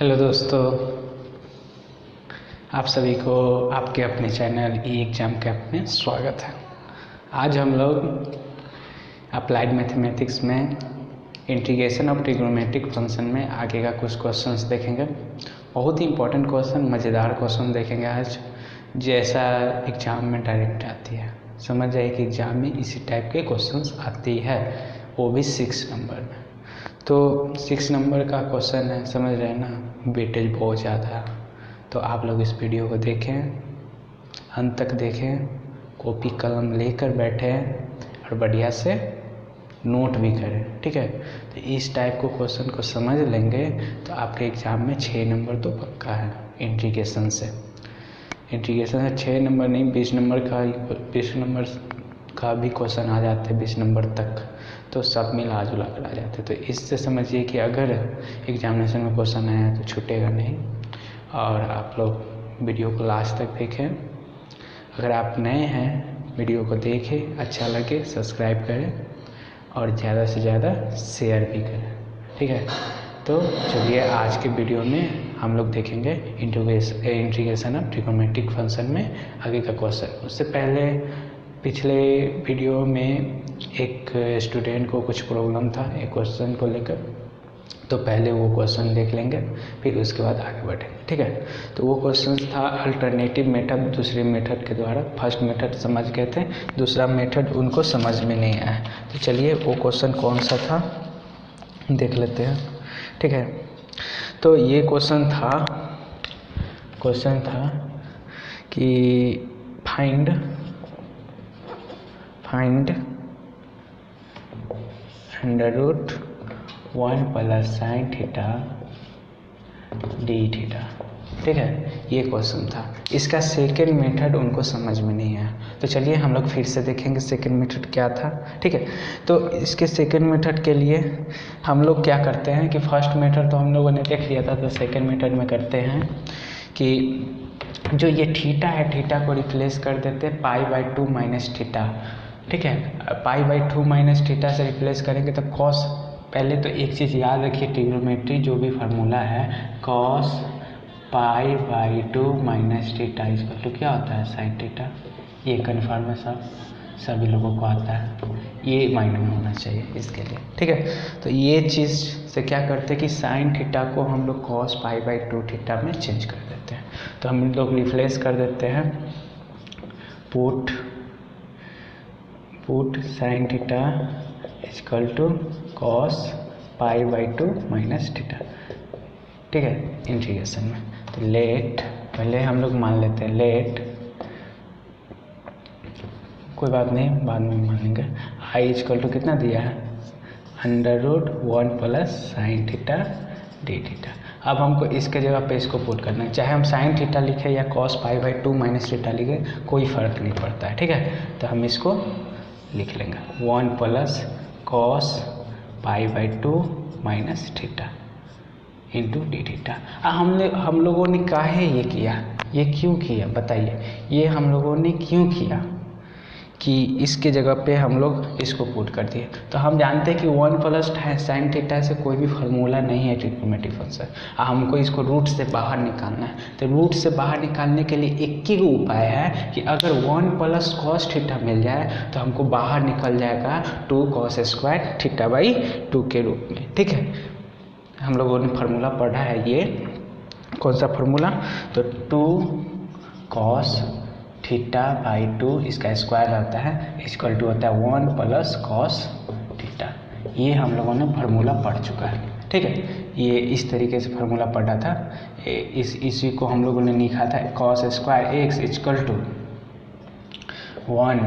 Hello दोस्तों, आप सभी को आपके अपने चैनल ई एग्ज़ाम कैंप में स्वागत है। आज हम लोग अप्लाइड मैथमेटिक्स में इंटीग्रेशन ऑफ ट्रिग्नोमेट्रिक फंक्शन में आगे का कुछ क्वेश्चंस देखेंगे। बहुत ही इंपॉर्टेंट क्वेश्चन, मज़ेदार क्वेश्चन देखेंगे आज, जैसा एग्ज़ाम में डायरेक्ट आती है। समझ जाइए कि एग्ज़ाम में इसी टाइप के क्वेश्चंस आती है, वो भी 6 नंबर में। तो 6 नंबर का क्वेश्चन है, समझ रहे हैं ना, वेटेज बहुत ज़्यादा है। तो आप लोग इस वीडियो को देखें, अंत तक देखें, कॉपी कलम लेकर बैठें और बढ़िया से नोट भी करें, ठीक है। तो इस टाइप को क्वेश्चन को समझ लेंगे तो आपके एग्ज़ाम में 6 नंबर तो पक्का है। इंटीग्रेशन से 6 नंबर नहीं, 20 नंबर का भी क्वेश्चन आ जाते हैं, 20 नंबर तक, तो सब मिला जुला कर आ जाते हैं। तो इससे समझिए कि अगर एग्जामिनेशन में क्वेश्चन आया तो छूटेगा नहीं। और आप लोग वीडियो को लास्ट तक देखें। अगर आप नए हैं, वीडियो को देखें, अच्छा लगे सब्सक्राइब करें और ज़्यादा से ज़्यादा शेयर भी करें, ठीक है। तो चलिए आज के वीडियो में हम लोग देखेंगे इंटीग्रेशन ऑफ ट्रिग्नोमेट्रिक फंक्शन में आगे का क्वेश्चन। उससे पहले पिछले वीडियो में एक स्टूडेंट को कुछ प्रॉब्लम था एक क्वेश्चन को लेकर, तो पहले वो क्वेश्चन देख लेंगे, फिर उसके बाद आगे बढ़ेंगे, ठीक है। तो वो क्वेश्चन था अल्टरनेटिव मेथड, दूसरे मेथड के द्वारा। फर्स्ट मेथड समझ गए थे, दूसरा मेथड उनको समझ में नहीं आया। तो चलिए वो क्वेश्चन कौन सा था देख लेते हैं, ठीक है। तो ये क्वेश्चन था कि find under root 1 plus sine theta d theta, ठीक है। ये क्वेश्चन था। इसका सेकेंड मेथड उनको समझ में नहीं आया, तो चलिए हम लोग फिर से देखेंगे सेकेंड मेथड क्या था, ठीक है। तो इसके सेकेंड मेथड के लिए हम लोग क्या करते हैं कि फर्स्ट मेथड तो हम लोगों ने देख लिया था, तो सेकेंड मेथड में करते हैं कि जो ये थीटा है, थीटा को रिप्लेस कर देते हैं π/2 माइनस थीटा, ठीक है। π/2 माइनस थीटा से रिप्लेस करेंगे तो कॉस, पहले तो एक चीज़ याद रखिए, ट्रिग्नोमेट्री जो भी फार्मूला है, कॉस π/2 माइनस थीटा इसका तो क्या होता है, साइन थीटा। ये कन्फर्म है, सभी लोगों को आता है, ये माइंड में होना चाहिए इसके लिए, ठीक है। तो ये चीज़ से क्या करते हैं कि साइन थीटा को हम लोग कॉस π/2 थीटा में चेंज कर देते हैं। तो हम लोग रिप्लेस कर देते हैं, put sine theta equal to cos π/2 minus theta, ठीक है, इंटीग्रेशन में। तो लेट, पहले हम लोग मान लेते हैं, लेट, कोई बात नहीं बाद में मान लेंगे, आई इक्वल टू कितना दिया है, under root 1 plus sine theta d theta. अब हमको इसके जगह पे इसको पुट करना है, चाहे हम साइन थीटा लिखें या कॉस π/2 माइनस थीटा लिखें, कोई फ़र्क नहीं पड़ता है, ठीक है। तो हम इसको लिख लेंगे 1 plus cos π/2 minus theta into d theta. हम लोगों ने काहे ये किया, ये क्यों किया बताइए, ये हम लोगों ने क्यों किया कि इसके जगह पे हम लोग इसको पुट कर दिए। तो हम जानते हैं कि 1 प्लस साइन थीटा से कोई भी फार्मूला नहीं है ट्रिग्नोमेट्रिक फंक्शन, हमको इसको रूट से बाहर निकालना है। तो रूट से बाहर निकालने के लिए एक ही उपाय है कि अगर 1 प्लस कॉस थीटा मिल जाए तो हमको बाहर निकल जाएगा 2 cos स्क्वायर थीटा/2 के रूप में, ठीक है। हम लोगों ने फार्मूला पढ़ा है, ये कौन सा फार्मूला, तो 2 cos θ/2 इसका स्क्वायर होता है इक्वल टू होता है 1 प्लस कॉस थीटा। ये हम लोगों ने फार्मूला पढ़ चुका है, ठीक है। ये इस तरीके से फार्मूला पढ़ा था, इसी को हम लोगों ने लिखा था cos square x equal to 1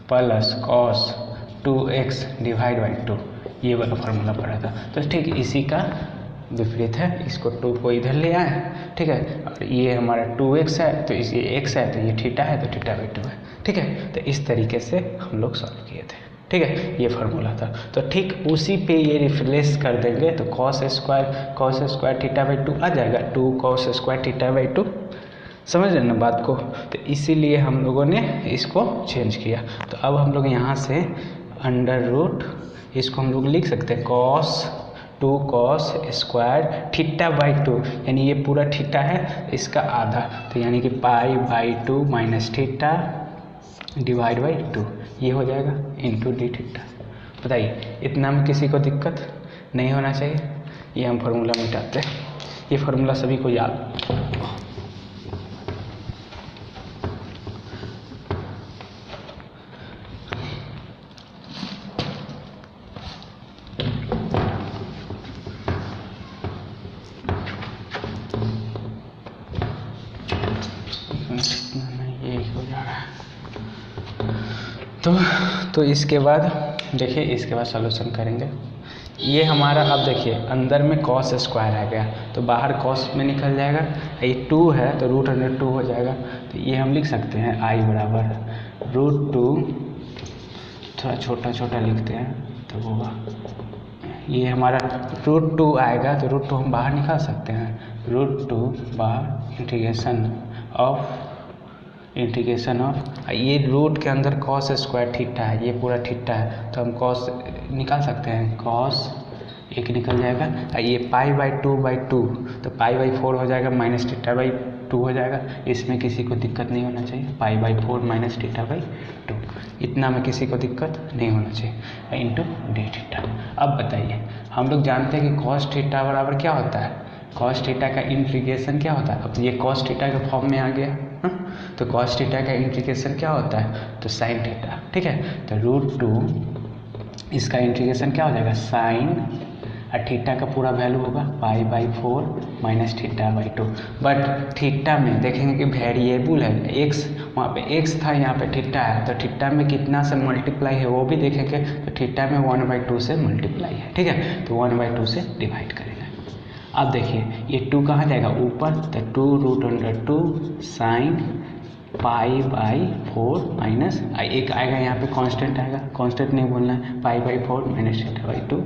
plus cos 2x divide by 2, ये वाला फार्मूला पढ़ा था। तो ठीक इसी का विपरीत है, इसको 2 को इधर ले आए, ठीक है, और ये हमारा 2x है तो इस ये x है तो ये थीटा है तो θ/2 है, ठीक है। तो इस तरीके से हम लोग सॉल्व किए थे, ठीक है, ये फार्मूला था। तो ठीक उसी पे ये रिप्लेस कर देंगे तो cos स्क्वायर θ/2 आ जाएगा, 2 cos स्क्वायर θ/2, समझ रहे ना बात को। तो इसीलिए हम लोगों ने इसको चेंज किया। तो अब हम लोग यहाँ से अंडर रूट, इसको हम लोग लिख सकते हैं cos 2 cos square theta by 2, यानी ये पूरा थीटा है इसका आधा, तो यानी कि pi by 2 minus theta divide by 2, ये हो जाएगा इंटू डी थीटा। बताइए इतना में किसी को दिक्कत नहीं होना चाहिए। ये हम फार्मूला मिटाते हैं, ये फार्मूला सभी को याद। ये हो जा रहा है। तो इसके बाद देखिए, इसके बाद सॉल्यूशन करेंगे। ये हमारा अब देखिए अंदर में कॉस स्क्वायर आ गया, तो बाहर कॉस में निकल जाएगा। ये 2 है तो √2 हो जाएगा, तो ये हम लिख सकते हैं I बराबर √2, थोड़ा छोटा छोटा लिखते हैं तो होगा, ये हमारा √2 आएगा, तो √2 हम बाहर निकाल सकते हैं। √2 बाहर इंटीग्रेशन ऑफ ये रूट के अंदर कॉस स्क्वायर थीटा है, ये पूरा थीटा है, तो हम कॉस निकाल सकते हैं, कॉस एक निकल जाएगा। ये पाई बाई 2/2, तो पाई बाई 4 हो जाएगा, माइनस थीटा बाई 2 हो जाएगा। इसमें किसी को दिक्कत नहीं होना चाहिए, पाई बाई 4 माइनस थीटा बाई 2, इतना में किसी को दिक्कत नहीं होना चाहिए, इंटू डी थीटा। अब बताइए, हम लोग जानते हैं कि कॉस थीटा बराबर क्या होता है, कॉस थीटा का इंटीग्रेशन क्या होता है। अब ये कॉस थीटा के फॉर्म में आ गया, तो कॉस थीटा का इंटीग्रेशन क्या होता है, तो साइन थीटा, ठीक है। तो √2 इसका इंटीग्रेशन क्या हो जाएगा, साइन, और थीटा का पूरा वैल्यू होगा पाई by 4 minus theta by 2। But theta में देखेंगे कि वेरिएबल है एक्स, वहाँ पे एक्स था, यहाँ पे थीटा है, तो थीटा में कितना से मल्टीप्लाई है वो भी देखेंगे, तो थीटा में 1/2 से मल्टीप्लाई है, ठीक है, तो 1/2 से डिवाइड करेंगे। अब देखिए ये 2 कहाँ जाएगा, ऊपर, तो 2√2 साइन पाई बाई 4 माइनस एक आएगा, यहाँ पे कांस्टेंट आएगा, कांस्टेंट नहीं बोलना है, pi by 4 minus theta by 2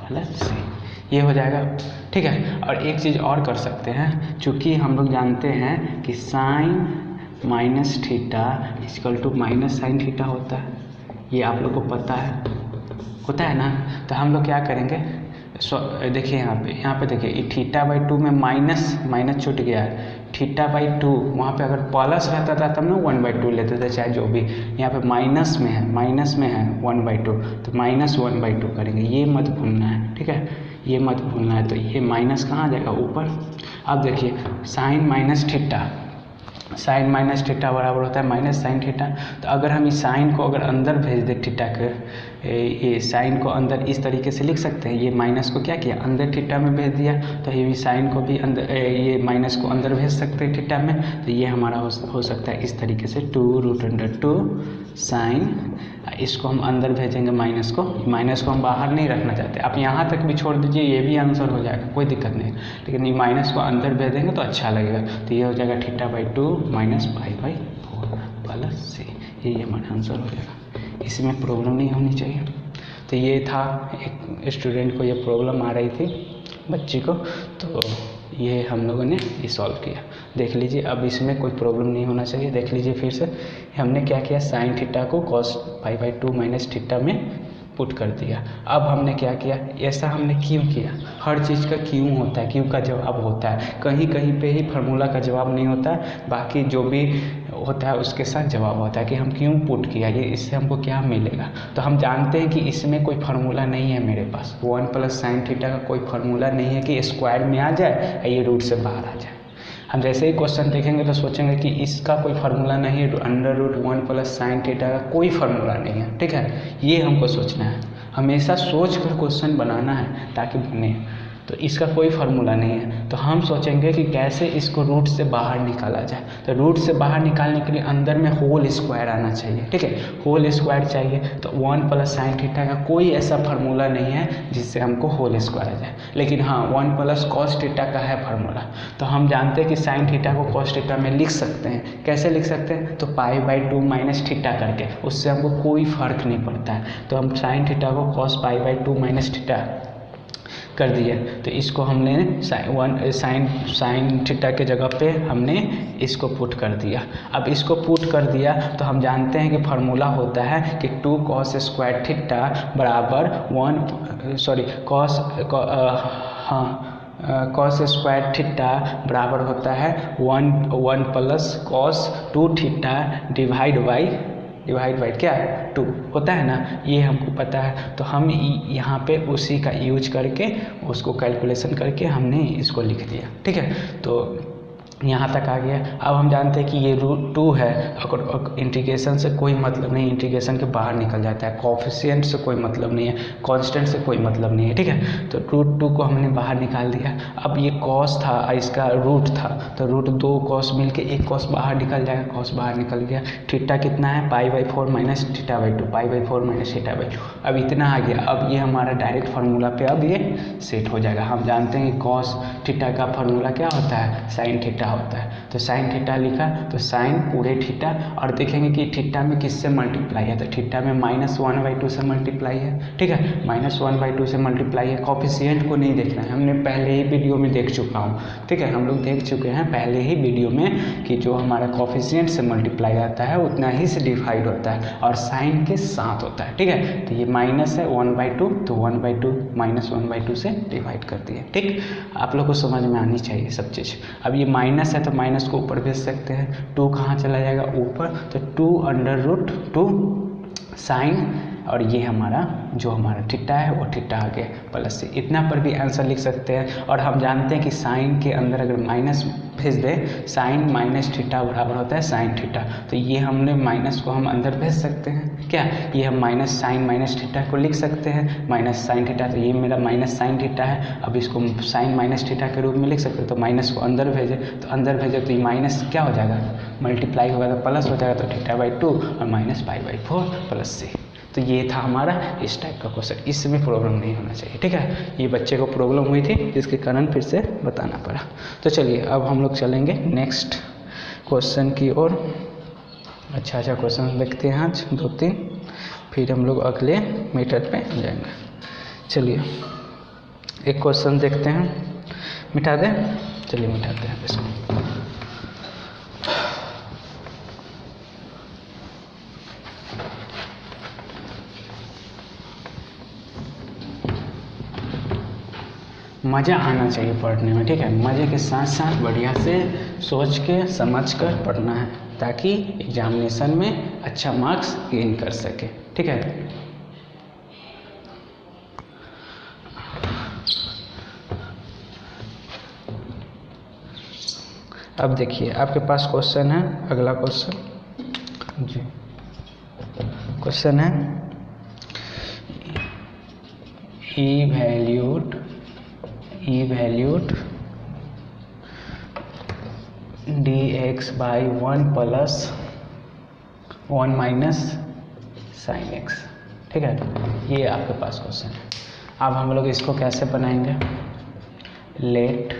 plus C, ये हो जाएगा, ठीक है। और एक चीज़ और कर सकते हैं, चूँकि हम लोग जानते हैं कि sine minus theta equal to minus sine theta होता है, ये आप लोग को पता है, होता है ना। तो हम लोग क्या करेंगे, देखिए यहाँ पे देखिए, ये थीटा बाई 2 में माइनस छूट गया है, थीटा बाई 2 वहाँ पे अगर प्लस रहता था तब ना 1/2 लेते थे, चाहे जो भी, यहाँ पे माइनस में है 1/2, तो -1/2 करेंगे, ये मत भूलना है, ठीक है, ये मत भूलना है। तो ये माइनस कहाँ जाएगा, ऊपर। अब देखिए साइन माइनस थीटा बराबर होता है माइनस साइन थीटा। तो अगर हम इस साइन को अगर अंदर भेज दें थीटा के, ये साइन को अंदर इस तरीके से लिख सकते हैं, ये माइनस को क्या किया, अंदर थीटा में भेज दिया, तो ये साइन को भी अंदर, ये माइनस को अंदर भेज सकते हैं थीटा में, तो ये हमारा हो सकता है इस तरीके से 2√2 साइन, इसको हम अंदर भेजेंगे माइनस को हम बाहर नहीं रखना चाहते, आप यहाँ तक भी छोड़ दीजिए, ये भी आंसर हो जाएगा, कोई दिक्कत नहीं, लेकिन ये माइनस को अंदर भेजेंगे तो अच्छा लगेगा। तो ये हो जाएगा theta by 2 minus pi by 4 plus C, ये हमारा आंसर हो जाएगा, इसमें प्रॉब्लम नहीं होनी चाहिए। तो ये था, एक स्टूडेंट को ये प्रॉब्लम आ रही थी, बच्ची को, तो ये हम लोगों ने ये सॉल्व किया, देख लीजिए। अब इसमें कोई प्रॉब्लम नहीं होना चाहिए, देख लीजिए फिर से, हमने क्या किया, साइन थीटा को cos pi by 2 minus theta में पुट कर दिया। अब हमने क्या किया, ऐसा हमने क्यों किया, हर चीज़ का क्यों होता है, क्यों का जवाब होता है, कहीं कहीं पे ही फार्मूला का जवाब नहीं होता है, बाकी जो भी होता है उसके साथ जवाब होता है कि हम क्यों पुट किया, ये इससे हमको क्या मिलेगा। तो हम जानते हैं कि इसमें कोई फार्मूला नहीं है मेरे पास, 1 प्लस साइन थीटा का कोई फार्मूला नहीं है कि स्क्वायर में आ जाए, ये रूट से बाहर आ जाए। हम जैसे ही क्वेश्चन देखेंगे तो सोचेंगे कि इसका कोई फार्मूला नहीं है, √1 प्लस साइन थीटा का कोई फार्मूला नहीं है, ठीक है, ये हमको सोचना है, हमेशा सोच कर क्वेश्चन बनाना है ताकि बने। तो इसका कोई फार्मूला नहीं है, तो हम सोचेंगे कि कैसे इसको रूट से बाहर निकाला जाए। तो रूट से बाहर निकालने के लिए अंदर में होल स्क्वायर आना चाहिए, ठीक है, होल स्क्वायर चाहिए। तो 1 प्लस साइन थीटा का कोई ऐसा फार्मूला नहीं है जिससे हमको होल स्क्वायर आ जाए, लेकिन हाँ 1 प्लस कॉस थीटा का है फार्मूला। तो हम जानते हैं कि साइन थीटा को कॉस थीटा में लिख सकते हैं, कैसे लिख सकते हैं, तो पाई बाई 2 माइनस थीटा करके, उससे हमको कोई फ़र्क नहीं पड़ता है। तो हम साइन थीटा को cos pi by 2 minus theta कर दिया। तो इसको हमने साइन थीटा के जगह पे हमने इसको पुट कर दिया। अब इसको पुट कर दिया तो हम जानते हैं कि फार्मूला होता है कि 2 cos स्क्वायर थीटा बराबर कॉस स्क्वायर थीटा बराबर होता है 1 plus cos 2 theta divide by क्या 2 होता है ना, ये हमको पता है। तो हम यहाँ पे उसी का यूज करके उसको कैलकुलेशन करके हमने इसको लिख दिया। ठीक है, तो यहाँ तक आ गया। अब हम जानते हैं कि ये √2 है, अगर इंटीग्रेशन से कोई मतलब नहीं, इंटीग्रेशन के बाहर निकल जाता है, कोफिशिएंट से कोई मतलब नहीं है, कांस्टेंट से कोई मतलब नहीं है। ठीक है, तो √2 को हमने बाहर निकाल दिया। अब ये कॉस था, इसका रूट था, तो √2 कॉस मिल के एक कॉस बाहर निकल जाएगा, कॉस बाहर निकल गया। थीटा कितना है π/4 माइनस θ/2, π/4 माइनस θ/2। अब इतना आ गया। अब ये हमारा डायरेक्ट फार्मूला पे अब ये सेट हो जाएगा। हम जानते हैं कि कॉस थीटा का फार्मूला क्या होता है, साइन थीटा होता है। तो साइन थीटा लिखा, तो साइन पूरे थीटा, और देखेंगे कि थीटा में किससे मल्टीप्लाई है, तो थीटा में -1/2 से मल्टीप्लाई है। ठीक है, -1/2 से मल्टीप्लाई है। कॉफिशिएंट को नहीं देखना है, हमने पहले ही वीडियो में देख चुका हूँ। ठीक है, हम लोग देख चुके हैं पहले ही वीडियो में कि जो हमारा कॉफिशिएंट से मल्टीप्लाई आता है उतना ही से डिवाइड होता है और साइन के साथ होता है। ठीक है, तो ये माइनस है 1/2, तो 1/2 -1/2 से डिवाइड कर दिए। ठीक, आप लोग को समझ में आनी चाहिए सब चीज़। अब ये माइनस है तो माइनस को ऊपर भेज सकते हैं, 2 कहाँ चला जाएगा ऊपर, तो 2√2 साइन, और ये हमारा जो हमारा थीटा है वो थीटा आ गया प्लस से। इतना पर भी आंसर लिख सकते हैं। और हम जानते हैं कि साइन के अंदर अगर माइनस भेज दें, साइन माइनस थीटा बराबर होता है साइन थीटा, तो ये हमने माइनस को हम अंदर भेज सकते हैं क्या, ये हम माइनस साइन माइनस थीटा को लिख सकते हैं माइनस साइन थीटा, तो ये मेरा माइनस साइन थीटा है। अब इसको साइन माइनस थीटा के रूप में लिख सकते हैं, तो माइनस को अंदर भेजे, तो अंदर भेजे तो ये माइनस क्या हो जाएगा, मल्टीप्लाई होगा तो प्लस हो जाएगा, तो θ/2 और माइनस π/4 प्लस c। तो ये था हमारा इस टाइप का क्वेश्चन, इसमें प्रॉब्लम नहीं होना चाहिए। ठीक है, ये बच्चे को प्रॉब्लम हुई थी जिसके कारण फिर से बताना पड़ा। तो चलिए अब हम लोग चलेंगे नेक्स्ट क्वेश्चन की ओर। अच्छा क्वेश्चन देखते हैं आज 2-3, फिर हम लोग अगले मेथड पे जाएंगे। चलिए एक क्वेश्चन देखते हैं, मिटा दें, चलिए मिटाते हैं इसको। मज़ा आना चाहिए पढ़ने में। ठीक है, मज़े के साथ साथ बढ़िया से सोच के समझ कर पढ़ना है ताकि एग्जामिनेशन में अच्छा मार्क्स गेन कर सके। ठीक है, अब देखिए आपके पास क्वेश्चन है, अगला क्वेश्चन जी, क्वेश्चन है evaluate dx/1 + 1 - sin x। ठीक है, ये आपके पास क्वेश्चन है। अब हम लोग इसको कैसे बनाएंगे, लेट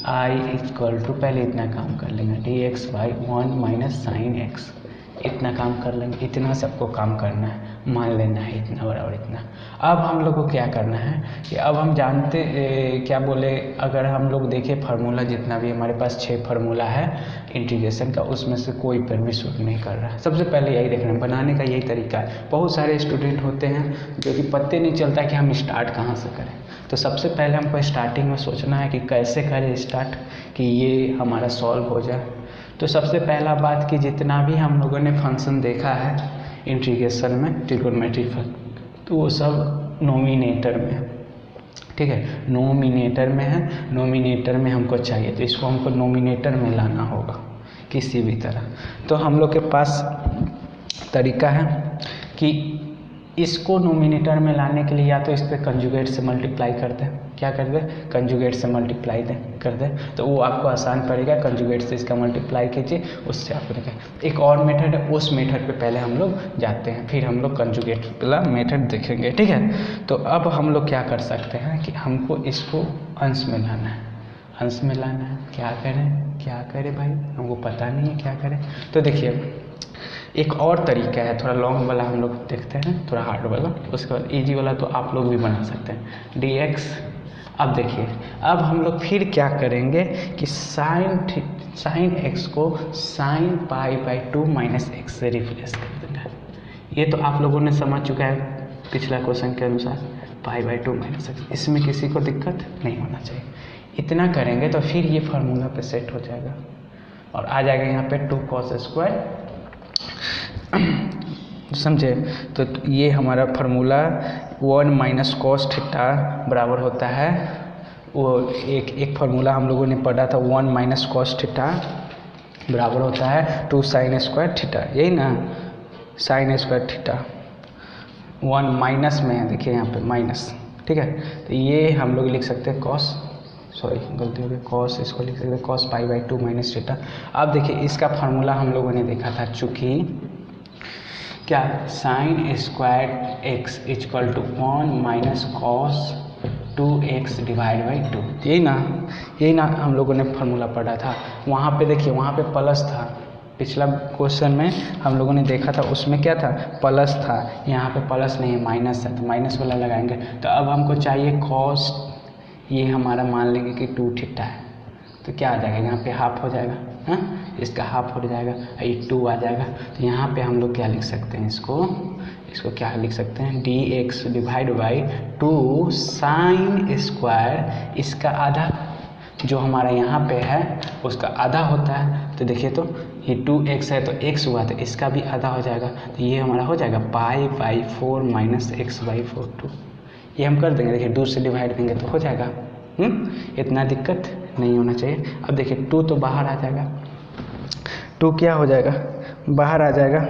I = पहले इतना काम कर लेंगे, dx/1 - sin x, इतना काम कर लेंगे। इतना सबको काम करना है, मान लेना है इतना बराबर इतना। अब हम लोग को क्या करना है कि अब हम जानते क्या बोले, अगर हम लोग देखें फार्मूला जितना भी हमारे पास 6 फार्मूला है इंटीग्रेशन का, उसमें से कोई पर भी सूट नहीं कर रहा है। सबसे पहले यही देखना है, बनाने का यही तरीका है। बहुत सारे स्टूडेंट होते हैं जो कि पता नहीं चलता कि हम स्टार्ट कहाँ से करें। तो सबसे पहले हमको स्टार्टिंग में सोचना है कि कैसे करें स्टार्ट कि ये हमारा सॉल्व हो जाए। तो सबसे पहला बात कि जितना भी हम लोगों ने फंक्शन देखा है इंटीग्रेशन में ट्रिगोनोमेट्रिक फंक्शन, तो वो सब नोमिनेटर में है। ठीक है, नोमिनेटर में है, नोमिनेटर में हमको चाहिए, तो इसको हमको नोमिनेटर में लाना होगा किसी भी तरह। तो हम लोग के पास तरीका है कि इसको नोमिनेटर में लाने के लिए या तो इस पर कंजुगेट से मल्टीप्लाई कर दें, क्या कर दें, कंजुगेट से मल्टीप्लाई कर दें, तो वो आपको आसान पड़ेगा। कंजुगेट से इसका मल्टीप्लाई कीजिए, उससे आपको देखें। एक और मेथड है, उस मेथड पे पहले हम लोग जाते हैं, फिर हम लोग कंजुगेट वाला मेथड देखेंगे। ठीक है, तो अब हम लोग क्या कर सकते हैं कि हमको इसको अंश में लाना है, अंश में लाना है। क्या करें भाई, हमको पता नहीं है क्या करें। तो देखिए एक और तरीका है, थोड़ा लॉन्ग वाला हम लोग देखते हैं, थोड़ा हार्ड वाला, उसके बाद इजी वाला तो आप लोग भी बना सकते हैं। dx, अब देखिए अब हम लोग फिर क्या करेंगे कि साइन x को sine pi by 2 minus x से रिप्लेस कर देना है। ये तो आप लोगों ने समझ चुका है पिछला क्वेश्चन के अनुसार, पाई बाई 2 माइनस एक्स, इसमें किसी को दिक्कत नहीं होना चाहिए। इतना करेंगे तो फिर ये फार्मूला पे सेट हो जाएगा और आ जाएगा यहाँ पे 2 cos स्क्वायर, समझे। तो ये हमारा फार्मूला 1 माइनस कॉस थीटा बराबर होता है, वो एक फार्मूला हम लोगों ने पढ़ा था, 1 माइनस कॉस थीटा बराबर होता है 2 साइन स्क्वायर थीटा, यही ना, साइन स्क्वायर थीटा 1 माइनस में है, देखिए यहाँ पे माइनस, ठीक है। तो ये हम लोग लिख सकते हैं कॉस, सॉरी गलती हो गई, कॉस, इसको लिख सकते हैं cos pi by 2 minus theta. अब देखिए इसका फार्मूला हम लोगों ने देखा था, चूँकि क्या sine square x equal to 1 minus cos 2x divide by 2, यही ना हम लोगों ने फार्मूला पढ़ा था। वहाँ पे देखिए, वहाँ पे प्लस था, पिछला क्वेश्चन में हम लोगों ने देखा था, उसमें क्या था, प्लस था। यहाँ पे प्लस नहीं है, माइनस है, तो माइनस वाला लगाएंगे। तो अब हमको चाहिए कॉस, ये हमारा मान लेंगे कि 2 थीटा है, तो क्या आ जाएगा, यहाँ पे हाफ हो जाएगा, हाँ, इसका हाफ हो जाएगा, ये 2 आ जाएगा। तो यहाँ पे हम लोग क्या लिख सकते हैं, इसको क्या लिख सकते हैं, dx divide by 2 sine square, इसका आधा जो हमारा यहाँ पे है उसका आधा होता है। तो देखिए तो ये 2x है तो x हुआ, तो इसका भी आधा हो जाएगा, तो ये हमारा हो जाएगा pi by 4 minus x by 4, 2। ये हम कर देंगे, देखिए 2 से डिवाइड देंगे तो हो जाएगा, इतना दिक्कत नहीं होना चाहिए। अब देखिए 2 तो बाहर आ जाएगा, 2 क्या हो जाएगा, बाहर आ जाएगा,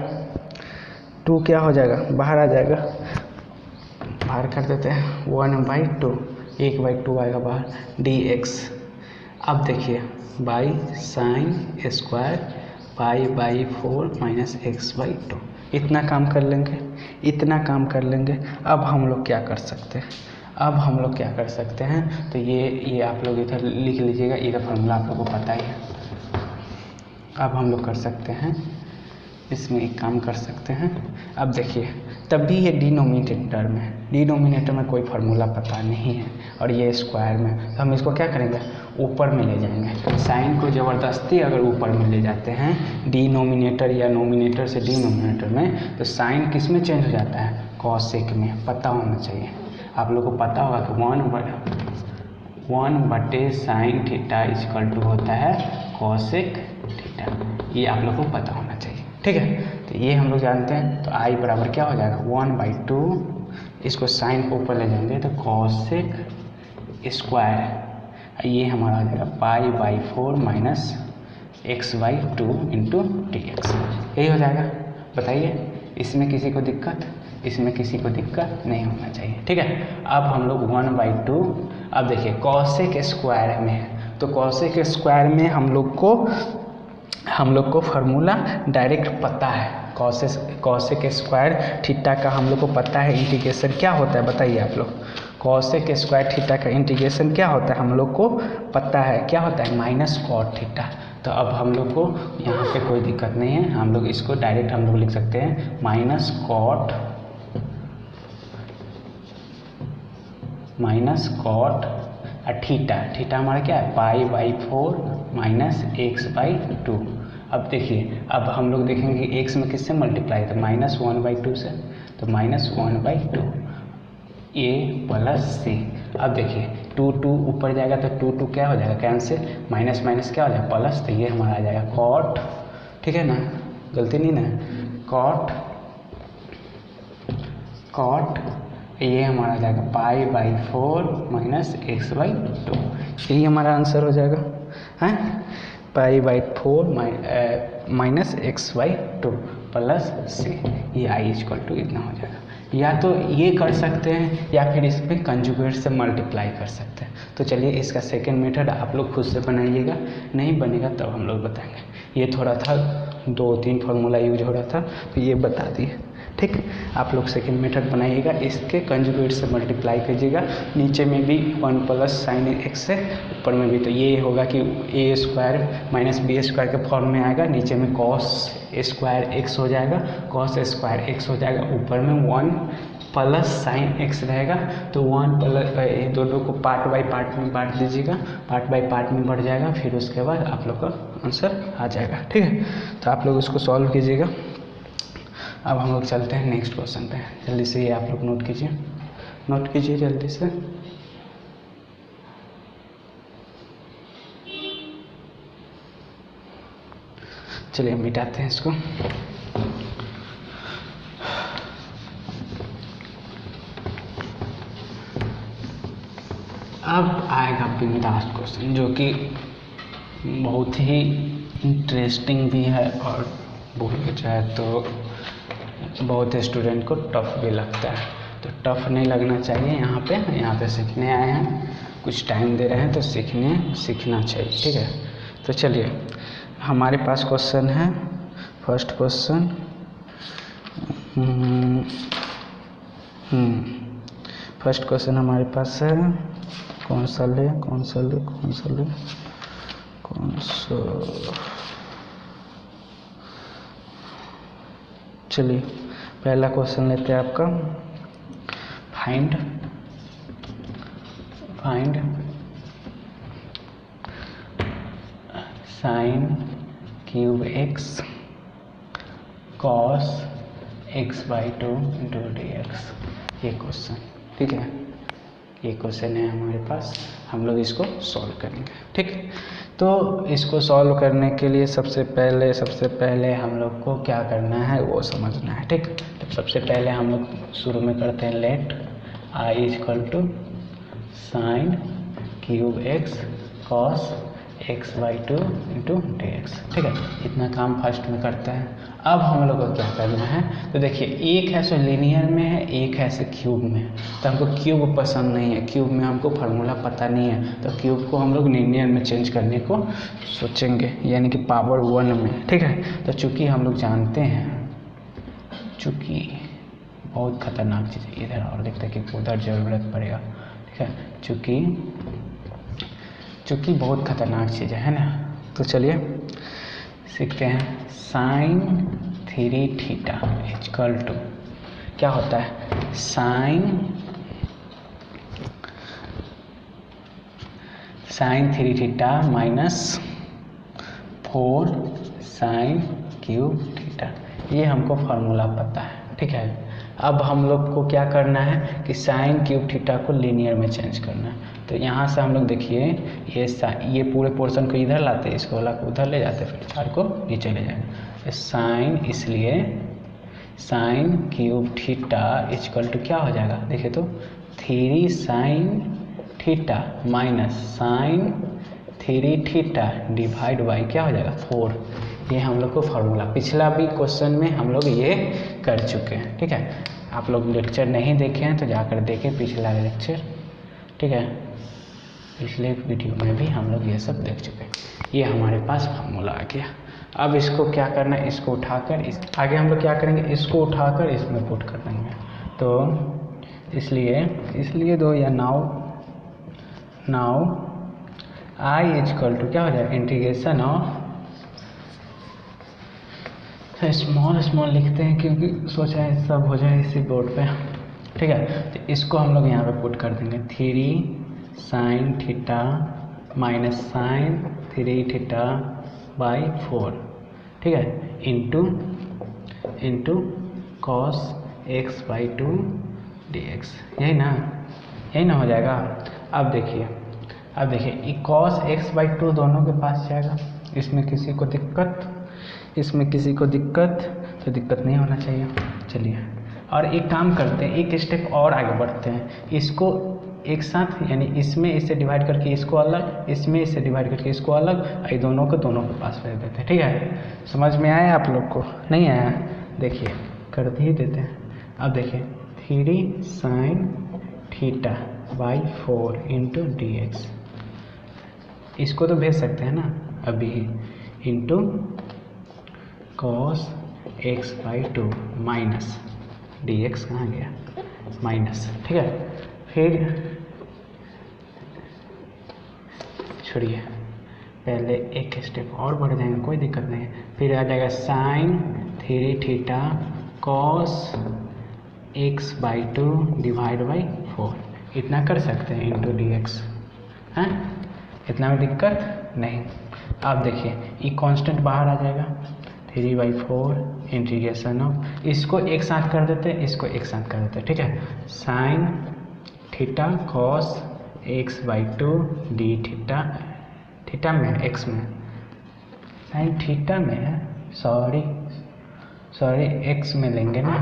2 क्या हो जाएगा, बाहर आ जाएगा, बाहर कर देते हैं 1/2, 1/2 आएगा बाहर, dx। अब देखिए by sine square pi by 4 minus x by 2, इतना काम कर लेंगे। अब हम लोग क्या कर सकते हैं, तो ये आप लोग इधर लिख लीजिएगा, इधर फार्मूला आप लोगों को पता ही है। अब हम लोग कर सकते हैं, इसमें एक काम कर सकते हैं। अब देखिए तब भी ये डिनोमिनेटर में कोई फार्मूला पता नहीं है और ये स्क्वायर में, तो हम इसको क्या करेंगे, ऊपर में ले जाएंगे। साइन को ज़बरदस्ती अगर ऊपर में ले जाते हैं डिनोमिनेटर या नोमिनेटर से डिनोमिनेटर में, तो साइन किस में चेंज हो जाता है, कॉसेक में। पता होना चाहिए, आप लोग को पता होगा कि 1/1 साइन थीटा इक्वल टू होता है कॉसेक थीटा, ये आप लोग को पता होना चाहिए, ठीक है। तो ये हम लोग जानते हैं। तो आई बराबर क्या हो जाएगा, 1/2, इसको साइन को ऊपर ले जाएंगे तो कॉसेक स्क्वायर, ये हमारा आ जाएगा pi by 4 minus x by 2 into dx, यही हो जाएगा। बताइए इसमें किसी को दिक्कत नहीं होना चाहिए, ठीक है। अब हम लोग 1/2, अब देखिए कॉसेक स्क्वायर में है, तो कॉसेक स्क्वायर में हम लोग को फार्मूला डायरेक्ट पता है, कॉसेक स्क्वायर थीटा का हम लोग को पता है इंटीग्रेशन क्या होता है। बताइए आप लोग, कॉसेक स्क्वायर थीटा का इंटीग्रेशन क्या होता है, हम लोग को पता है, क्या होता है, माइनस कॉट थीटा। तो अब हम लोग को यहाँ पे कोई दिक्कत नहीं है, हम लोग इसको डायरेक्ट हम लोग लिख सकते हैं माइनस कॉट थीटा हमारा क्या है, pi by 4 minus x by 2। अब देखिए, अब हम लोग देखेंगे कि एक्स में किससे मल्टीप्लाई है, तो -1/2 से, तो -1/2 ए प्लस सी। अब देखिए 2 ऊपर जाएगा तो 2 क्या हो जाएगा, कैंसिल, माइनस माइनस क्या हो जाएगा, प्लस, तो ये हमारा आ जाएगा कॉट, ठीक है ना, गलती नहीं ना, कॉट ये हमारा आ जाएगा pi by 4 minus x by 2, यही हमारा आंसर हो जाएगा, हैं, pi by 4 minus x by 2 plus C, ये आई इक्वल टू इतना हो जाएगा। या तो ये कर सकते हैं या फिर इस पर कंजुगेट से मल्टीप्लाई कर सकते हैं। तो चलिए इसका सेकेंड मेथड आप लोग खुद से बनाइएगा, नहीं बनेगा तब हम लोग बताएंगे। ये थोड़ा था 2-3 फार्मूला यूज हो रहा था तो ये बता दिए। ठीक, आप लोग सेकेंड मेथड बनाइएगा, इसके कंजुगेट से मल्टीप्लाई कीजिएगा, नीचे में भी 1 प्लस साइन एक्स से, ऊपर में भी, तो ये होगा कि ए स्क्वायर माइनस बी स्क्वायर के फॉर्म में आएगा, नीचे में कॉस स्क्वायर एक्स हो जाएगा, कॉस स्क्वायर एक्स हो जाएगा, ऊपर में 1 प्लस साइन एक्स रहेगा। तो 1 प्लस, दोनों को पार्ट बाय पार्ट में बांट दीजिएगा, पार्ट बाय पार्ट में बढ़ जाएगा, फिर उसके बाद आप लोग का आंसर आ जाएगा। ठीक है, तो आप लोग उसको सॉल्व कीजिएगा। अब हम लोग चलते हैं नेक्स्ट क्वेश्चन पे, जल्दी से ये आप लोग नोट कीजिए जल्दी से। चलिए मिटाते हैं इसको। अब आएगा बिंदास क्वेश्चन, जो कि बहुत ही इंटरेस्टिंग भी है और बोलना चाहे तो बहुत स्टूडेंट को टफ भी लगता है। तो टफ नहीं लगना चाहिए, यहाँ पे सीखने आए हैं, कुछ टाइम दे रहे हैं तो सीखना चाहिए। ठीक है, तो चलिए हमारे पास क्वेश्चन है, फर्स्ट क्वेश्चन, फर्स्ट क्वेश्चन हमारे पास है, कौन सा ले, चलिए पहला क्वेश्चन लेते हैं आपका, find sign cube x cos x/2 into dx, ये क्वेश्चन। ठीक है, ये क्वेश्चन है हमारे पास, हम लोग इसको सॉल्व करेंगे। ठीक, तो इसको सॉल्व करने के लिए सबसे पहले हम लोग को क्या करना है वो समझना है। ठीक, तो सबसे पहले हम लोग शुरू में करते हैं, let i equal to sine cube x cos x/2 into dx। ठीक है, इतना काम फर्स्ट में करते हैं। अब हम लोग को क्या करना है, तो देखिए एक है सो लीनियर में है, एक है से क्यूब में है। तो हमको क्यूब पसंद नहीं है, क्यूब में हमको फार्मूला पता नहीं है, तो क्यूब को हम लोग लीनियर में चेंज करने को सोचेंगे, यानी कि पावर 1 में। ठीक है, तो चूँकि हम लोग जानते हैं, चूँकि बहुत खतरनाक चीज़ है, इधर और देखते हैं कि उधर ज़रूरत पड़ेगा। ठीक है, चूँकि बहुत खतरनाक चीज़ है ना, तो चलिए सीखते हैं। साइन 3 थीटा इक्वल टू क्या होता है, sine 3 theta minus 4 sine cube theta, ये हमको फार्मूला पता है। ठीक है, अब हम लोग को क्या करना है कि साइन क्यूब थीटा को लीनियर में चेंज करना है। तो यहाँ से हम लोग देखिए, ये पूरे पोर्शन को इधर लाते हैं, इसको वाला को उधर ले जाते हैं, फिर 4 को नीचे ले जाएंगे। साइन, इसलिए sine cube theta equal to क्या हो जाएगा, देखिए तो 3 sine theta minus sine 3 theta divide by क्या हो जाएगा 4। ये हम लोग को फार्मूला पिछला भी क्वेश्चन में हम लोग ये कर चुके हैं। ठीक है, आप लोग लेक्चर नहीं देखे हैं तो जाकर देखें पिछला लेक्चर। ठीक है, पिछले वीडियो में भी हम लोग ये सब देख चुके हैं। ये हमारे पास फार्मूला आ गया। अब इसको क्या करना है, इसको उठाकर आगे हम लोग क्या करेंगे, इसको उठाकर इसमें पुट कर देंगे। तो इसलिए दो या नाउ आई इक्वल टू क्या हो जाएगा, इंटीग्रेशन ऑफ, स्मॉल लिखते हैं क्योंकि सोचा है सब हो जाए इसी बोर्ड पे। ठीक है, तो इसको हम लोग यहाँ पे पुट कर देंगे, 3 sine theta minus sine 3 theta by 4। ठीक है, इंटू कॉस x/2 dx, यही ना हो जाएगा। अब देखिए कॉस x/2 दोनों के पास जाएगा, इसमें किसी को दिक्कत तो दिक्कत नहीं होना चाहिए। चलिए, और एक काम करते हैं, एक स्टेप और आगे बढ़ते हैं, इसको एक साथ, यानी इसमें इससे डिवाइड करके इसको अलग, इसमें इससे डिवाइड करके इसको अलग, ये दोनों के पास रख देते हैं। ठीक है, समझ में आया आप लोग को, नहीं आया, देखिए कर ही देते हैं। अब देखिए 3 sine theta by 4 into dx, इसको तो भेज सकते हैं ना अभी, into cos x/2 minus dx कहाँ गया, माइनस, ठीक है। फिर छोड़िए, पहले एक स्टेप और बढ़ जाएंगे, कोई दिक्कत नहीं है। फिर आ जाएगा sine 3 theta cos x/2 divide by 4, इतना कर सकते हैं इंटू dx, हैं, इतना में दिक्कत नहीं। आप देखिए ये कांस्टेंट बाहर आ जाएगा, 3/4 इंटीग्रेशन ऑफ, इसको एक साथ कर देते हैं, इसको एक साथ कर देते हैं, ठीक है। Sine theta cos x/2 D theta, theta में है, एक्स में, साइन थीटा में है, सॉरी एक्स में लेंगे ना,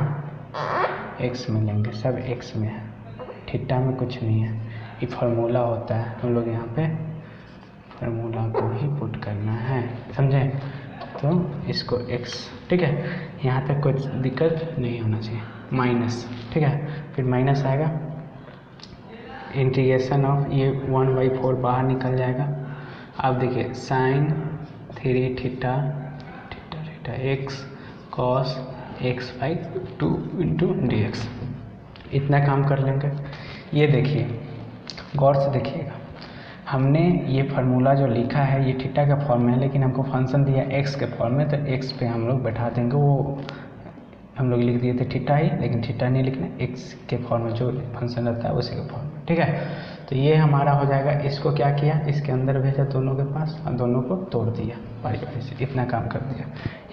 एक्स में लेंगे, सब एक्स में है, थीटा में कुछ नहीं है। ये फार्मूला होता है, हम लोग यहाँ पे फार्मूला को ही पुट करना है, समझे। तो इसको x, ठीक है, यहाँ तक कुछ दिक्कत नहीं होना चाहिए, माइनस, ठीक है। फिर माइनस आएगा, इंटीग्रेशन ऑफ ये 1/4 बाहर निकल जाएगा। अब देखिए sine 3 theta x cos x/2 into dx, इतना काम कर लेंगे। ये देखिए गौर से देखिएगा, हमने ये फार्मूला जो लिखा है ये थीटा का फॉर्म में है, लेकिन हमको फंक्शन दिया एक्स के फॉर्म में, तो एक्स पे हम लोग बैठा देंगे, वो हम लोग लिख दिए थे थीटा ही, लेकिन थीटा नहीं लिखना, एक्स के फॉर्म में जो फंक्शन रहता है उसी के फॉर्म में, ठीक है। तो ये हमारा हो जाएगा, इसको क्या किया, इसके अंदर भेजा दोनों के पास और दोनों को तोड़ दिया बारी बारी से, इतना काम कर दिया।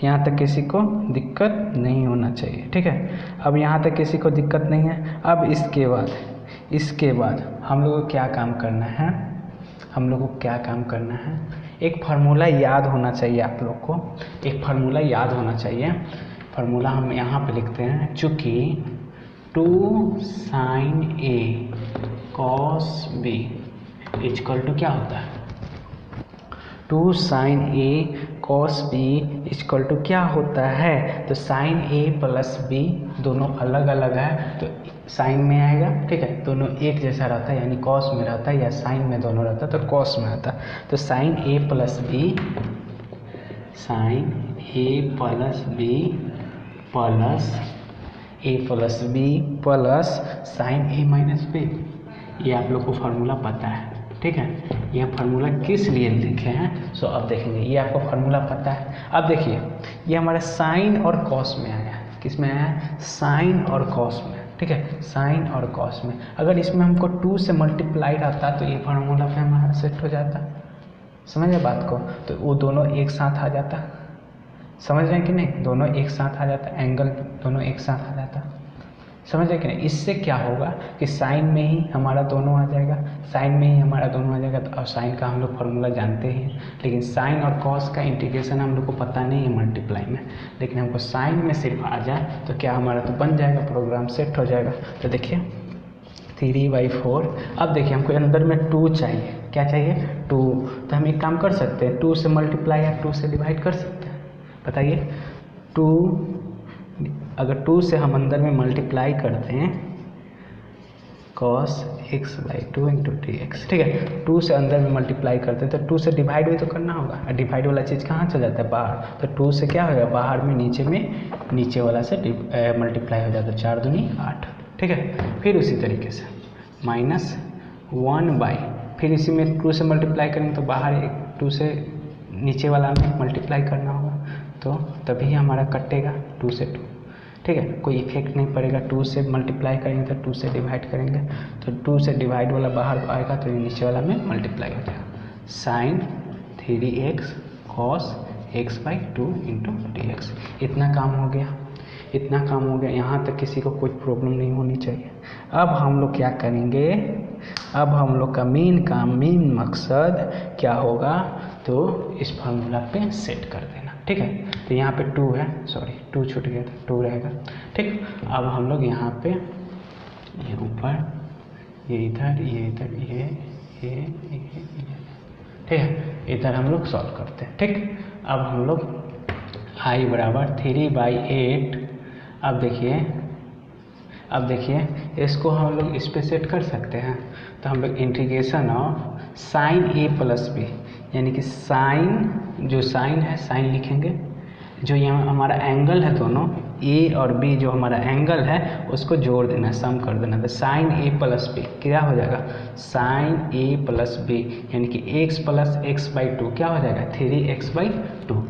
यहाँ तक किसी को दिक्कत नहीं होना चाहिए, ठीक है। अब यहाँ तक किसी को दिक्कत नहीं है। अब इसके बाद हम लोग को क्या काम करना है, हम लोग को क्या काम करना है, एक फार्मूला याद होना चाहिए आप लोग को, एक फार्मूला याद होना चाहिए। फार्मूला हम यहाँ पे लिखते हैं, चूँकि 2 sine A cos B equal to क्या होता है, 2 sine A cos B equal to क्या होता है, तो साइन ए प्लस बी दोनों अलग अलग है, तो साइन में आएगा, ठीक है, दोनों एक जैसा रहता है, यानी कॉस में रहता है, या साइन में दोनों रहता है तो कॉस में आता है। तो sign A plus B, sign A plus B plus A plus B plus sign A minus B, ये आप लोग को फार्मूला पता है, ठीक है। यह फार्मूला किस लिए लिखे हैं, सो अब देखेंगे, ये आपको फार्मूला पता है। अब देखिए ये हमारे साइन और कॉस में आया है, किस में आया है, साइन और कॉस में, ठीक है, साइन और कॉस में। अगर इसमें हमको 2 से मल्टीप्लाई रहता तो ये फार्मूला पे हमारा सेट हो जाता, समझे बात को, तो वो दोनों एक साथ आ जाता, समझ रहे हैं कि नहीं, दोनों एक साथ आ जाता, एंगल दोनों एक साथ आ जाता, समझ रहे कि नहीं। इससे क्या होगा कि साइन में ही हमारा दोनों आ जाएगा, साइन में ही हमारा दोनों आ जाएगा। तो अब साइन का हम लोग फार्मूला जानते हैं, लेकिन साइन और कॉस का इंटीग्रेशन हम लोग को पता नहीं है मल्टीप्लाई में, लेकिन हमको साइन में सिर्फ आ जाए तो क्या हमारा तो बन जाएगा, प्रोग्राम सेट हो जाएगा। तो देखिए 3/4, अब देखिए हमको अंदर में 2 चाहिए, क्या चाहिए, 2, तो हम एक काम कर सकते हैं, 2 से मल्टीप्लाई या 2 से डिवाइड कर सकते हैं, बताइए। 2, अगर 2 से हम अंदर में मल्टीप्लाई करते हैं cos x/2 इंटू dx, ठीक है, 2 से अंदर में मल्टीप्लाई करते हैं तो 2 से डिवाइड भी तो करना होगा, डिवाइड वाला चीज़ कहाँ चल जाता है, बाहर, तो 2 से क्या होगा, बाहर में नीचे वाला से मल्टीप्लाई हो जाता है, 4 दूनी 8, ठीक है। फिर उसी तरीके से -1/, फिर इसी में 2 से मल्टीप्लाई करेंगे तो बाहर 2 से नीचे वाला में मल्टीप्लाई करना होगा, तो तभी हमारा कटेगा 2 से 2, ठीक है, कोई इफेक्ट नहीं पड़ेगा। 2 से मल्टीप्लाई करेंगे तो 2 से डिवाइड करेंगे तो 2 से डिवाइड वाला बाहर आएगा तो ये नीचे वाला में मल्टीप्लाई हो जाएगा, sign 3x cos x/2 into dx, इतना काम हो गया, इतना काम हो गया। यहाँ तक किसी को कोई प्रॉब्लम नहीं होनी चाहिए। अब हम लोग क्या करेंगे, अब हम लोग का मेन काम, मेन मकसद क्या होगा, तो इस फार्मूला पे सेट कर देना, ठीक है। तो यहाँ पे 2 है, सॉरी 2 छूट गया था, 2 रहेगा, ठीक। अब हम लोग यहाँ पे ये ऊपर, ये इधर, ये इधर, ये ठीक है, इधर हम लोग सॉल्व करते हैं, ठीक। अब हम लोग i बराबर 3/8, अब देखिए इसको हम लोग इस पे सेट कर सकते हैं, तो हम लोग integration of sine A plus B, यानी कि साइन, जो साइन है साइन लिखेंगे, जो यहाँ हमारा एंगल है दोनों, ए और बी जो हमारा एंगल है उसको जोड़ देना, सम कर देना। तो साइन ए प्लस बी क्या हो जाएगा, साइन ए प्लस बी यानी कि x plus x by two क्या हो जाएगा 3x/2,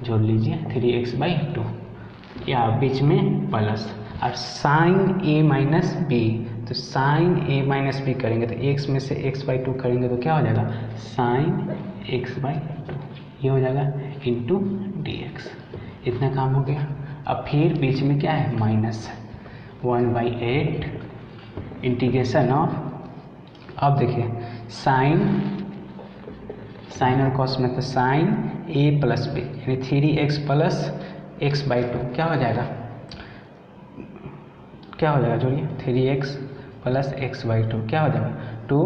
जोड़ लीजिए 3x/2 या बीच में प्लस। और साइन ए माइनस बी, तो साइन ए माइनस बी करेंगे तो एक्स में से x/2 करेंगे तो क्या हो जाएगा साइन x/2, ये हो जाएगा इंटू dx। इतना काम हो गया। अब फिर बीच में क्या है माइनस 1/8 इंटीग्रेशन ऑफ, अब देखिए साइन और कॉस में तो साइन ए प्लस बी यानी 3x प्लस x/2 क्या हो जाएगा जोड़िए 3x प्लस x/2 क्या हो जाएगा 2,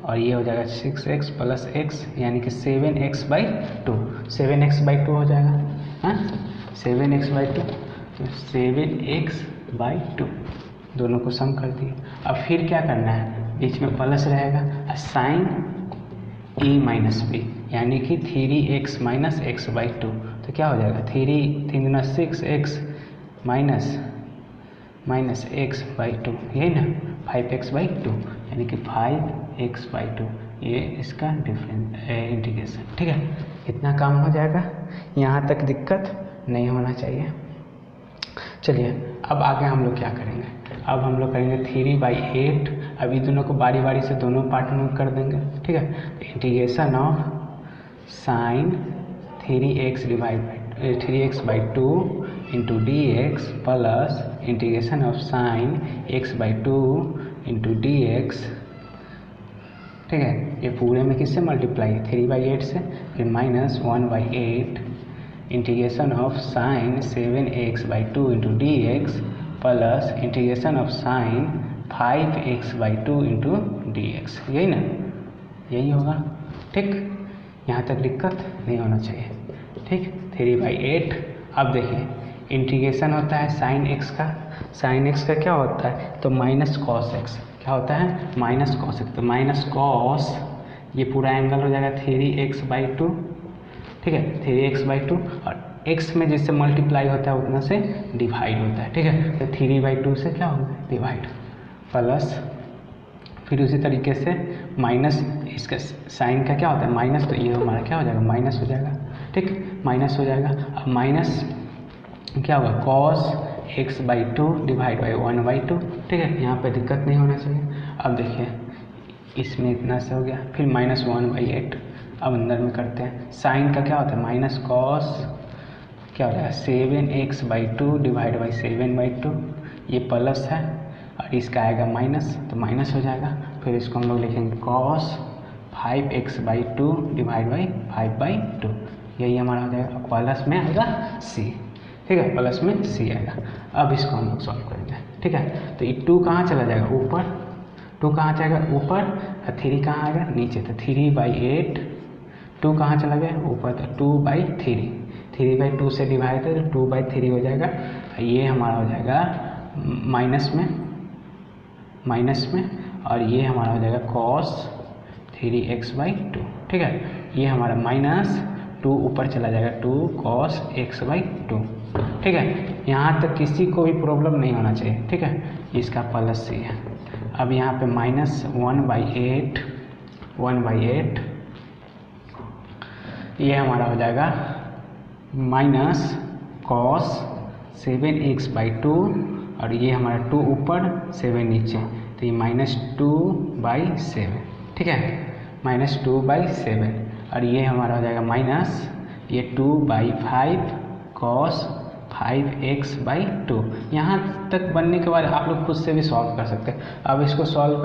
और ये हो जाएगा 6x प्लस x यानी कि 7x/2, 7x/2 हो जाएगा, हाँ 7x/2, तो 7x/2 दोनों को सम कर दिए। अब फिर क्या करना है, बीच में प्लस रहेगा, साइन ए माइनस बी यानी कि 3x माइनस x/2, तो क्या हो जाएगा 3 × 6x माइनस x/2, यही ना 5x/2 यानी कि 5x/2, ये इसका डिफरेंस इंटीग्रेशन। ठीक है, इतना काम हो जाएगा, यहाँ तक दिक्कत नहीं होना चाहिए। चलिए अब आगे हम लोग क्या करेंगे, अब हम लोग करेंगे 3/8। अभी दोनों को बारी बारी से दोनों पार्ट में कर देंगे। ठीक है, integration of sign 3x/2 into dx plus integration of sign x/2 into dx। ठीक है, ये पूरे में किससे मल्टीप्लाई है 3/8 से, फिर minus 1/8 integration of sign 7x/2 into dx plus integration of sign 5x/2 into dx, यही ना, यही होगा। ठीक, यहाँ तक दिक्कत नहीं होना चाहिए। ठीक, 3/8। अब देखिए इंटीग्रेशन होता है साइन x का, साइन x का क्या होता है तो माइनस कॉस x, क्या होता है माइनस कॉस x, तो माइनस कॉस ये पूरा एंगल हो जाएगा 3x/2। ठीक है, 3x/2 और x में जिससे मल्टीप्लाई होता है उतना से डिवाइड होता है। ठीक है, तो 3/2 से क्या होगा डिवाइड, प्लस फिर उसी तरीके से माइनस, इसका साइन का क्या होता है माइनस, तो ये हमारा क्या हो जाएगा माइनस हो जाएगा। ठीक, माइनस हो जाएगा। अब माइनस क्या होगा कॉस x/2 डिवाइड बाई 1/2। ठीक है, यहाँ पे दिक्कत नहीं होना चाहिए। अब देखिए इसमें इतना से हो गया, फिर माइनस 1/8। अब अंदर में करते हैं, साइन का क्या होता है माइनस कॉस क्या हो जाएगा 7x/2 डिवाइड बाई 7/2, ये प्लस है और इसका आएगा माइनस, तो माइनस हो जाएगा। फिर इसको हम लोग लिखेंगे कॉस 5x/2 डिवाइड बाई 5/2, यही हमारा हो जाएगा। प्लस में आएगा c। ठीक है, प्लस में c आएगा। अब इसको हम लोग सॉल्व करेंगे। ठीक है, तो ये 2 कहाँ चला जाएगा ऊपर, 2 कहाँ जाएगा ऊपर और 3 कहाँ आएगा नीचे, तो 3/8, 2 कहाँ चला गया ऊपर, तो 2/3, 3/2 से डिवाइड है तो 2/3 हो जाएगा। ये हमारा हो जाएगा माइनस में और ये हमारा हो जाएगा कॉस 3x/2। ठीक है, ये हमारा माइनस 2 ऊपर चला जाएगा 2 cos x/2। ठीक है, यहाँ तक किसी को भी प्रॉब्लम नहीं होना चाहिए। ठीक है, इसका प्लस c है। अब यहाँ पे माइनस 1/8 ये हमारा हो जाएगा माइनस कॉस 7x/2 और ये हमारा 2 ऊपर 7 नीचे, तो ये -2/7। ठीक है, -2/7 और ये हमारा हो जाएगा माइनस ये 2/5 cos 5x/2। यहाँ तक बनने के बाद आप लोग खुद से भी सॉल्व कर सकते हैं। अब इसको सॉल्व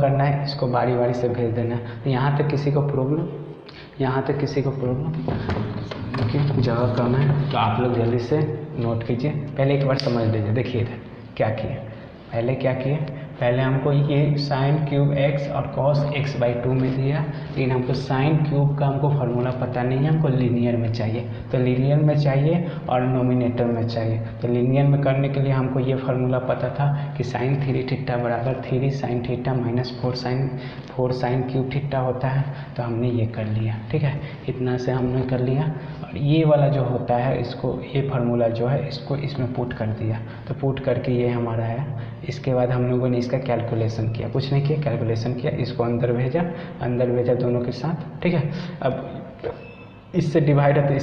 करना है, इसको बारी बारी से भेज देना है। तो यहाँ तक किसी को प्रॉब्लम, देखिए जगह कम है तो आप लोग जल्दी से नोट कीजिए। पहले एक बार समझ लीजिए। देखिए इधर क्या किए, पहले क्या किए, पहले हमको ये साइन क्यूब एक्स और कॉस एक्स बाई 2 में दिया, लेकिन हमको साइन क्यूब का हमको फार्मूला पता नहीं है, हमको लीनियर में चाहिए। तो लीनियर में चाहिए और नोमिनेटर में चाहिए। तो लीनियर में करने के लिए हमको ये फार्मूला पता था कि साइन 3 थीटा बराबर 3 sine theta minus 4 sine cube theta होता है। तो हमने ये कर लिया, ठीक है, इतना से हमने कर लिया। और ये वाला जो होता है, इसको ये फार्मूला जो है इसको इसमें पुट कर दिया। तो पुट करके ये हमारा है। इसके बाद हम लोगों ने इसका कैलकुलेशन किया, कुछ नहीं किया, कैलकुलेशन किया, इसको अंदर भेजा दोनों के साथ, ठीक है। अब इससे डिवाइड है तो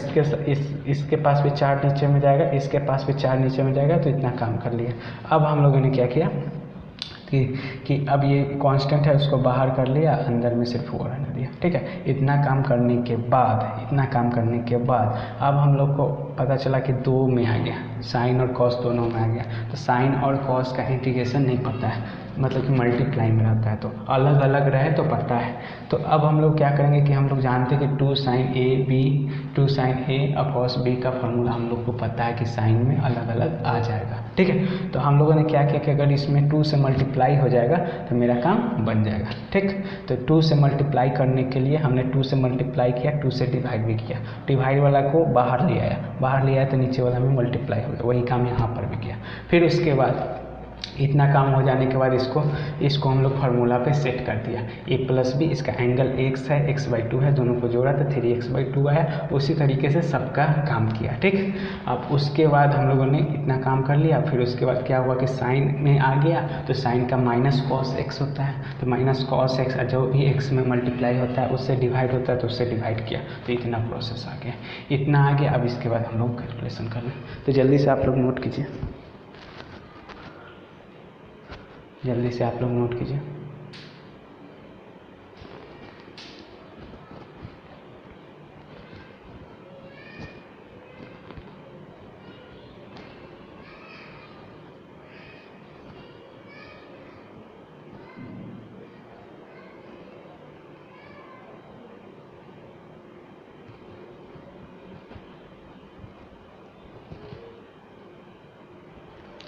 इसके पास भी 4 नीचे में जाएगा, इसके पास भी 4 नीचे में जाएगा। तो इतना काम कर लिया। अब हम लोगों ने क्या किया कि अब ये कांस्टेंट है उसको बाहर कर लिया, अंदर में सिर्फ 4 रहने दिया, ठीक है। इतना काम करने के बाद अब हम लोग को पता चला कि 2 में आ गया, साइन और कॉस दोनों में आ गया। तो साइन और कॉस का इंटीग्रेशन नहीं पता है, मतलब कि मल्टीप्लाई में रहता है, तो अलग अलग रहे तो पता है। तो अब हम लोग क्या करेंगे कि हम लोग जानते हैं कि 2 साइन ए और कॉस बी का फार्मूला हम लोग को पता है कि साइन में अलग अलग आ जाएगा, ठीक है। तो हम लोगों ने क्या किया कि अगर इसमें 2 से मल्टीप्लाई हो जाएगा तो मेरा काम बन जाएगा, ठीक। तो 2 से मल्टीप्लाई करने के लिए हमने 2 से मल्टीप्लाई किया, 2 से डिवाइड भी किया। डिवाइड वाला को बाहर ले आया तो नीचे वाला में मल्टीप्लाई हो गया। वही काम यहाँ पर भी किया। फिर उसके बाद इतना काम हो जाने के बाद इसको हम लोग फार्मूला पे सेट कर दिया। a प्लस बी, इसका एंगल x है, x बाई 2 है, दोनों को जोड़ा तो 3x बाई 2 आया। उसी तरीके से सबका काम किया, ठीक। अब उसके बाद हम लोगों ने इतना काम कर लिया। फिर उसके बाद क्या हुआ कि साइन में आ गया, तो साइन का माइनस कॉस एक्स होता है, तो माइनस कॉस एक्स जो भी एक्स में मल्टीप्लाई होता है उससे डिवाइड होता है, तो उससे डिवाइड किया। तो इतना प्रोसेस आ गया, इतना आ गया। अब इसके बाद हम लोग कैलकुलेशन कर लें। तो जल्दी से आप लोग नोट कीजिए,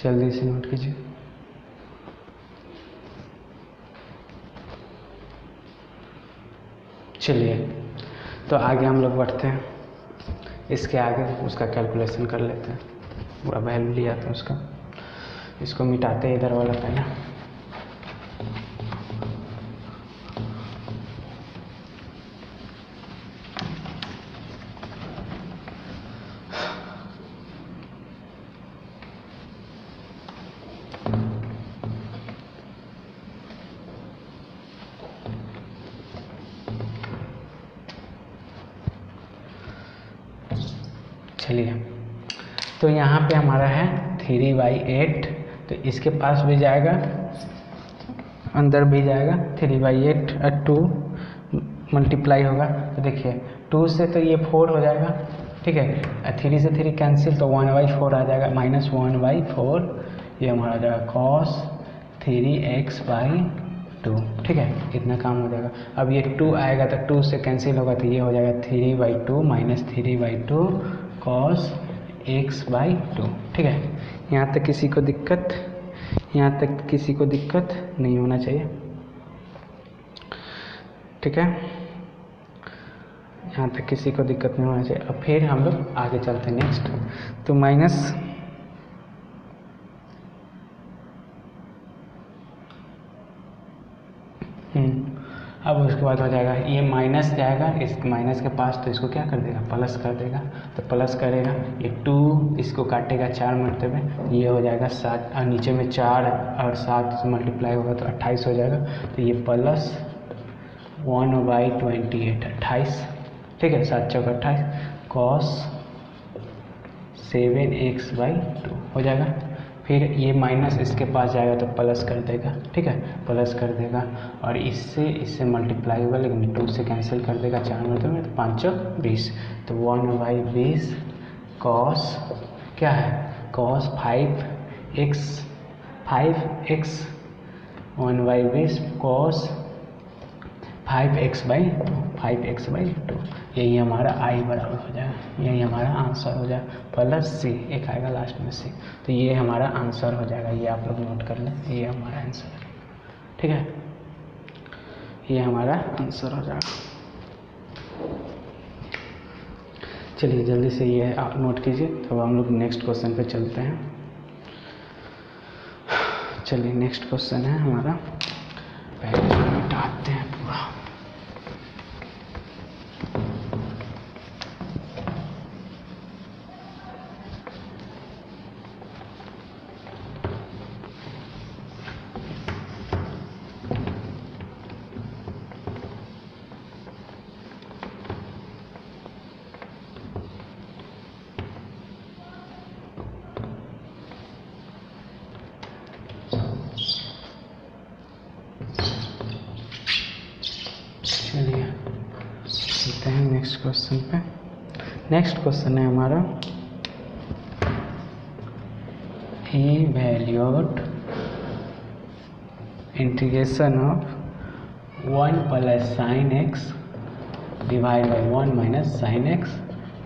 जल्दी से नोट कीजिए। चलिए, तो आगे हम लोग बढ़ते हैं। इसके आगे उसका कैलकुलेशन कर लेते हैं। पूरा वैल्यू लिया था उसका, इसको मिटाते हैं इधर वाला पहला। चलिए, तो यहाँ पे हमारा है 3/8, तो इसके पास भी जाएगा, अंदर भी जाएगा। 3/8 और 2 मल्टीप्लाई होगा, तो देखिए 2 से तो ये 4 हो जाएगा, ठीक है। 3 से 3 कैंसिल, तो 1/4 आ जाएगा, माइनस 1/4 ये हमारा आ जाएगा cos 3x/2, ठीक है। इतना काम हो जाएगा। अब ये 2 आएगा तो 2 से कैंसिल होगा, तो ये हो जाएगा 3/2 माइनस 3/2 cos x/2, ठीक है। यहाँ तक किसी को दिक्कत नहीं होना चाहिए, ठीक है। यहाँ तक किसी को दिक्कत नहीं होना चाहिए। अब फिर हम लोग आगे चलते हैं नेक्स्ट। तो माइनस अब उसके बाद हो जाएगा, ये माइनस जाएगा इस माइनस के पास, तो इसको क्या कर देगा, प्लस कर देगा। तो प्लस करेगा, ये 2 इसको काटेगा 4 मरतबे, ये हो जाएगा 7, और नीचे में 4 और 7 से मल्टीप्लाई होगा तो 28 हो जाएगा। तो ये प्लस 1/28 28, ठीक है। 7 चौक 28 cos 7x/2 हो जाएगा। फिर ये माइनस इसके पास जाएगा तो प्लस कर देगा, ठीक है, प्लस कर देगा। और इससे मल्टीप्लाई होगा, लेकिन 2 से कैंसिल कर देगा 4 मतलब में, तो 5 चौक 20, तो 1/20 cos क्या है, cos 5x 1/20 cos 5x/2 यही हमारा आई बराबर हो जाएगा, यही हमारा आंसर हो जाएगा। प्लस सी एक आएगा लास्ट में सी, तो ये हमारा आंसर हो जाएगा। ये आप लोग नोट कर लें, ये हमारा आंसर है। ठीक है, ये हमारा आंसर हो जाएगा। चलिए जल्दी से ये आप नोट कीजिए, तो हम लोग नेक्स्ट क्वेश्चन पे चलते हैं। चलिए नेक्स्ट क्वेश्चन है हमारा, पहले मिटाते हैं पूरा। चलिए चलते हैं नेक्स्ट क्वेश्चन पे। नेक्स्ट क्वेश्चन है हमारा, evaluate integration of 1 plus sine x divide by 1 minus sine x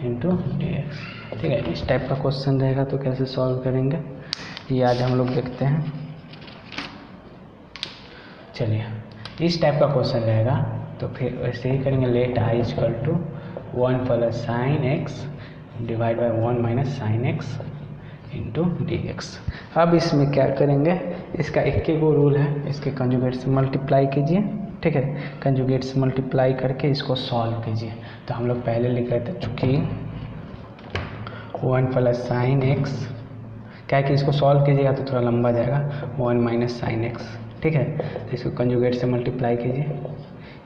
into d x. ठीक है, इस टाइप का क्वेश्चन रहेगा तो कैसे सॉल्व करेंगे ये आज हम लोग देखते हैं। चलिए इस टाइप का क्वेश्चन रहेगा तो फिर वैसे ही करेंगे, let I equal to 1 plus sine x divide by 1 minus sine x into d x. अब इसमें क्या करेंगे, इसका एक ही वो रूल है, इसके कंजुगेट से मल्टीप्लाई कीजिए। ठीक है, कंजुगेट से मल्टीप्लाई करके इसको सॉल्व कीजिए। तो हम लोग पहले लिख रहे थे, चूँकि 1 प्लस साइन एक्स, क्या है कि इसको सॉल्व कीजिएगा तो थोड़ा लंबा जाएगा, 1 माइनस साइन एक्स। ठीक है, तो इसको कंजुगेट से मल्टीप्लाई कीजिए,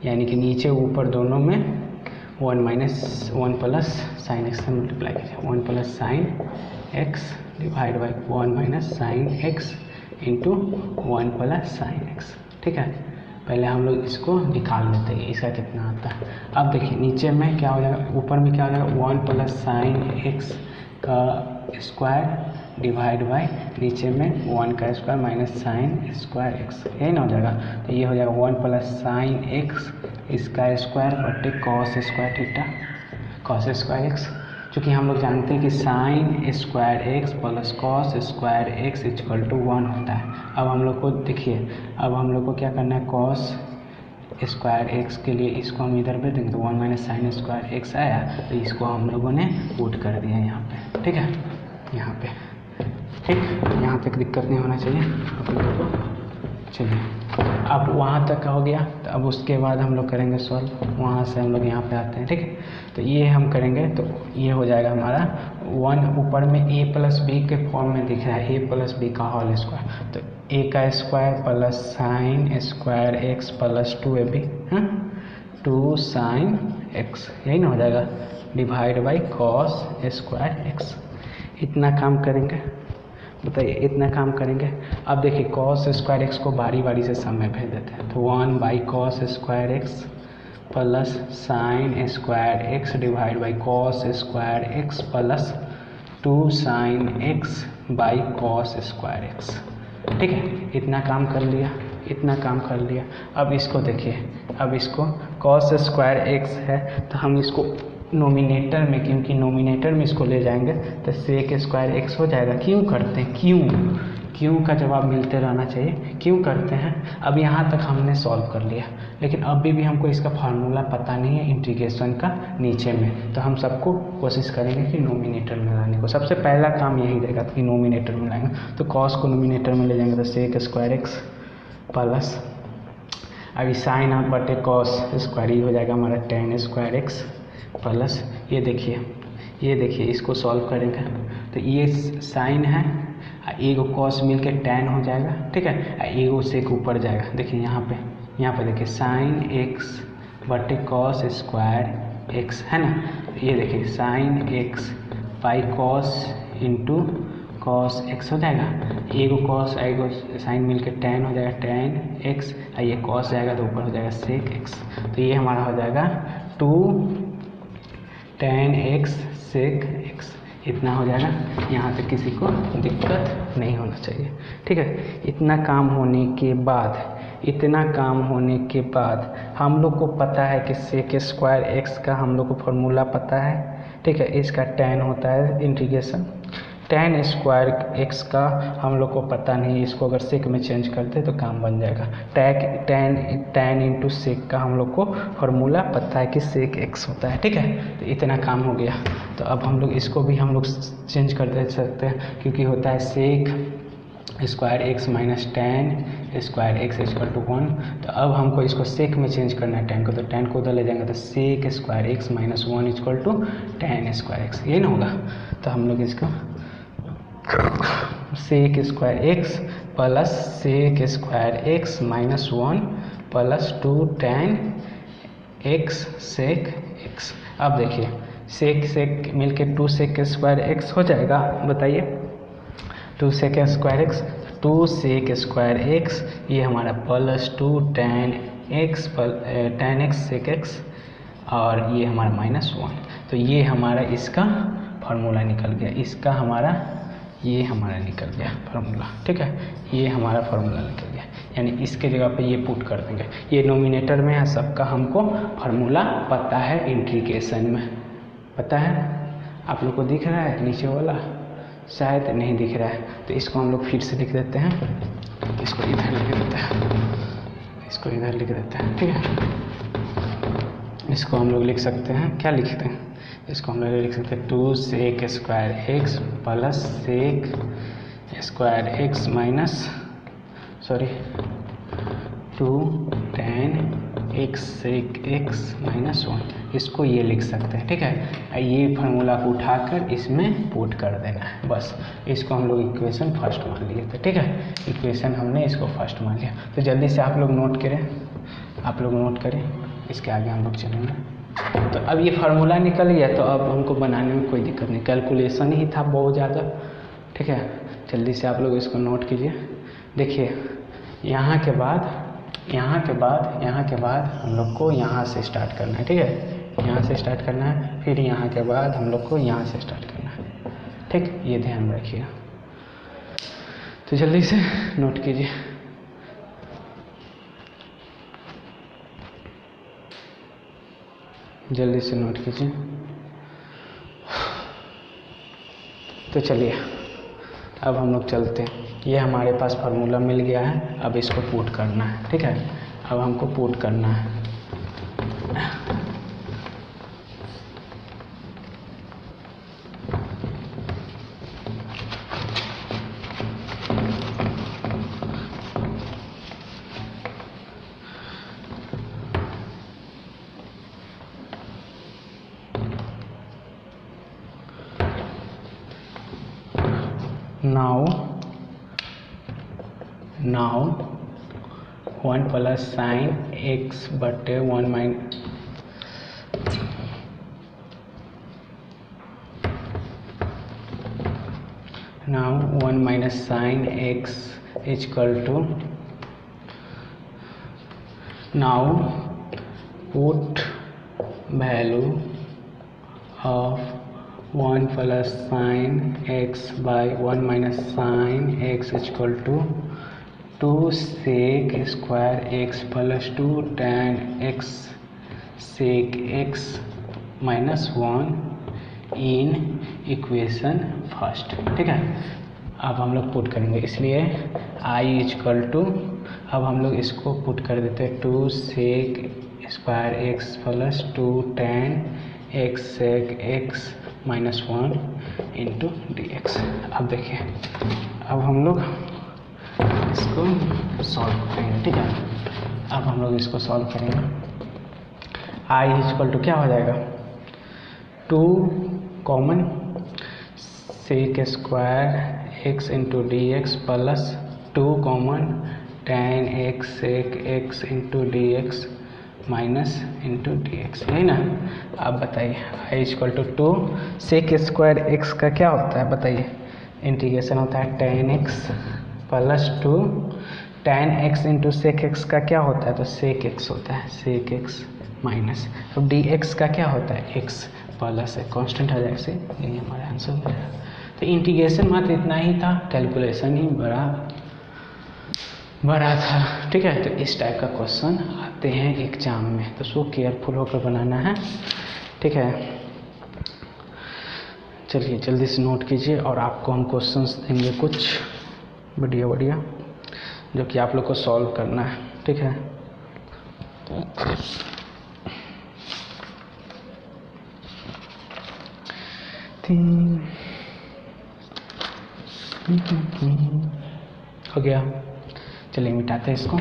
यानी कि नीचे ऊपर दोनों में 1 प्लस साइन एक्स से मल्टीप्लाई कीजिए। 1 plus sine x divide by 1 minus sine x into 1 plus sine x. ठीक है, पहले हम लोग इसको निकाल लेते हैं इसका कितना आता है। अब देखिए नीचे में क्या हो जाएगा, ऊपर में क्या हो जाएगा, 1 प्लस साइन एक्स का स्क्वायर डिवाइड बाई नीचे में 1 का square minus sine square x, यही ना हो जाएगा। तो ये हो जाएगा 1 प्लस साइन एक्स इसका स्क्वायर बटे cos square theta cos square x. चूँकि हम लोग जानते हैं कि sine square x plus cos square x equal to 1 होता है। अब हम लोग को देखिए, अब हम लोग को क्या करना है, कॉस स्क्वायर एक्स के लिए इसको हम इधर पे देंगे तो 1 माइनस साइन स्क्वायर एक्स आया, तो इसको हम लोगों ने पुट कर दिया यहाँ पे। ठीक है, यहाँ पे ठीक, यहाँ तक दिक्कत नहीं होना चाहिए आप लोगों को। चलिए अब वहाँ तक हो गया, तो अब उसके बाद हम लोग करेंगे सॉल्व, वहाँ से हम लोग यहाँ पे आते हैं। ठीक है, तो ये हम करेंगे तो ये हो जाएगा हमारा 1, ऊपर में a प्लस बी के फॉर्म में दिख रहा है, a प्लस बी का होल स्क्वायर, तो a का square plus sign square x plus 2ab, हाँ 2 साइन एक्स, यही ना हो जाएगा, divide by cos square x. इतना काम करेंगे, बताइए इतना काम करेंगे। अब देखिए कॉस स्क्वायर एक्स को बारी बारी से सब में भेज देते हैं, तो 1 by cos square x plus sign square x divide by cos square x plus 2 sign x by cos square x. ठीक है, इतना काम कर लिया, इतना काम कर लिया। अब इसको देखिए, अब इसको कॉस स्क्वायर एक्स है तो हम इसको नोमिनेटर में, क्योंकि नोमिनेटर में इसको ले जाएंगे तो सेक स्क्वायर एक्स हो जाएगा। क्यों करते हैं, क्यों का जवाब मिलते रहना चाहिए, क्यों करते हैं। अब यहाँ तक हमने सॉल्व कर लिया, लेकिन अभी भी हमको इसका फार्मूला पता नहीं है इंटीग्रेशन का नीचे में, तो हम सबको कोशिश करेंगे कि नोमिनेटर में लाने को। सबसे पहला काम यही रहेगा कि नोमिनेटर में लाएंगे, तो कॉस को नोमिनेटर में ले जाएंगे तो सेक स्क्वायर एक्स प्लस, अभी साइन आप बटे कॉस स्क्वायर ही हो जाएगा हमारा tan स्क्वायर एक्स प्लस, ये देखिए इसको सॉल्व करेंगे तो ये साइन है, एगो कॉस मिल के tan हो जाएगा। ठीक है, एगो सेक ऊपर जाएगा, देखिए यहाँ पे देखिए साइन एक्स बटे कॉस स्क्वायर एक्स है ना, ये देखिए sign x by cos into cos x हो जाएगा, एगो कॉस एगो साइन मिल के tan हो जाएगा, tan एक्स, ये कॉस जाएगा तो ऊपर हो जाएगा सेक एक्स, तो ये हमारा हो जाएगा 2 tan एक्स सेक एक्स, इतना हो जाएगा। यहाँ तक किसी को दिक्कत नहीं होना चाहिए। ठीक है, इतना काम होने के बाद हम लोग को पता है कि सेक स्क्वायर एक्स का हम लोग को फॉर्मूला पता है। ठीक है, इसका tan होता है इंटीग्रेशन, tan स्क्वायर x का हम लोग को पता नहीं, इसको अगर सेक में चेंज करते तो काम बन जाएगा। tan इंटू सेक का हम लोग को फॉर्मूला पता है कि सेक x होता है, ठीक है। तो इतना काम हो गया। तो अब हम लोग इसको भी हम लोग चेंज कर दे सकते हैं, क्योंकि होता है sec square x minus tan square x equal to 1। तो अब हमको इसको सेक में चेंज करना है टेन को, तो टेन को उधर ले जाएंगे तो sec square x minus 1 equal to tan square x, ये ना होगा। तो हम लोग इसको sec square x plus sec square x minus 1 plus 2 tan x sec x. अब देखिए सेक सेक मिलके 2 सेक स्क्वायर एक्स हो जाएगा, बताइए 2 sec square x, 2 sec square x ये हमारा plus 2 tan x sec x और ये हमारा माइनस 1। तो ये हमारा इसका फार्मूला निकल गया, इसका हमारा ये हमारा निकल गया फार्मूला, ठीक है। ये हमारा फार्मूला निकल गया, यानी इसके जगह पे ये पुट कर देंगे। ये नोमिनेटर में है, सबका हमको फार्मूला पता है, इंटीग्रेशन में पता है। आप लोग को दिख रहा है नीचे वाला? शायद नहीं दिख रहा है, तो इसको हम लोग फिर से लिख देते हैं। इसको इधर लिख देते हैं, इसको इधर लिख देते हैं, ठीक है। इसको हम लोग लिख सकते हैं, क्या लिखते हैं इसको हम लोग लिख सकते हैं 2 sec square x plus sec square x minus 2 tan x sec x minus 1, इसको ये लिख सकते हैं, ठीक है। ये फार्मूला को उठाकर इसमें पुट कर देना है, बस। इसको हम लोग इक्वेशन फर्स्ट मान लिए थे, ठीक है। इक्वेशन हमने इसको फर्स्ट मान लिया। तो जल्दी से आप लोग नोट करें, इसके आगे हम लोग चलेंगे। तो अब ये फार्मूला निकल गया, तो अब हमको बनाने में कोई दिक्कत नहीं, कैलकुलेशन ही था बहुत ज़्यादा, ठीक है। जल्दी से आप लोग इसको नोट कीजिए। देखिए यहाँ के बाद हम लोग को यहाँ से स्टार्ट करना है, ठीक है। यहाँ से स्टार्ट करना है, फिर यहाँ के बाद हम लोग को यहाँ से स्टार्ट करना है, ठीक। ये ध्यान रखिएगा। तो जल्दी से नोट कीजिए। तो चलिए अब हम लोग चलते हैं। ये हमारे पास फार्मूला मिल गया है, अब इसको पुट करना है, ठीक है। अब हमको पुट करना है। now 1 प्लस साइन एक्स बटे 1 minus now 1 minus sine x equal to, now put value of 1 plus sine x by 1 minus sine x equal to 2 sec square x plus 2 tan x sec x minus 1 in equation first, ठीक है। अब हम लोग put करेंगे, इसलिए आई equal to, अब हम लोग इसको पुट कर देते हैं 2 sec square x plus 2 tan x sec x minus 1 into d x. अब देखिए अब हम लोग इसको सॉल्व करेंगे, ठीक है। अब हम लोग इसको सॉल्व करेंगे। आई इक्वल टू क्या हो जाएगा 2 common sec square x into d x plus 2 common tan x sec x into d x minus into d x, यही ना। अब बताइए I equal to 2 sec square x का क्या होता है बताइए, इंटीग्रेशन होता है tan x plus 2 tan x into sec x का क्या होता है, तो सेक एक्स होता है, सेक एक्स माइनस, अब डी एक्स का क्या होता है एक्स प्लस है, कॉन्स्टेंट आ जाएगा से, यही हमारा आंसर हो जाएगा। तो इंटीग्रेशन मात्र इतना ही था, कैलकुलेशन ही बड़ा था, ठीक है। तो इस टाइप का क्वेश्चन आते हैं एग्जाम में, तो सो केयरफुल होकर बनाना है, ठीक है। चलिए जल्दी से नोट कीजिए और आपको हम क्वेश्चंस देंगे कुछ बढ़िया बढ़िया जो कि आप लोग को सॉल्व करना है, ठीक है। हो गया, चलिए मिटाते हैं इसको।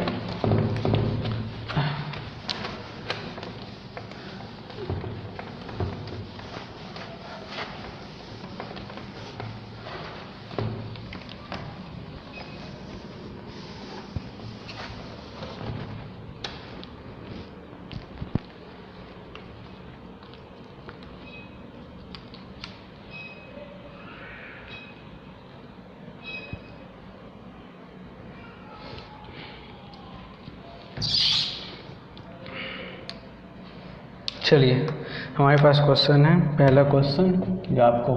चलिए हमारे पास क्वेश्चन है, पहला क्वेश्चन जो आपको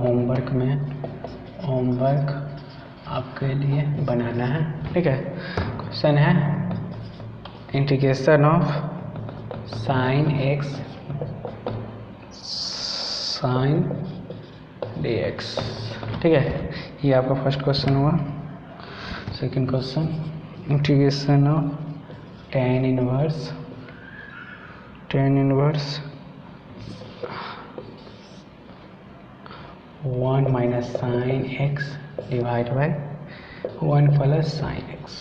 होमवर्क आपके लिए बनाना है, ठीक है। क्वेश्चन है integration of sine x sine d x, ठीक है। ये आपका फर्स्ट क्वेश्चन हुआ। Second question integration of tan inverse 1 minus sine x divide by 1 plus sine x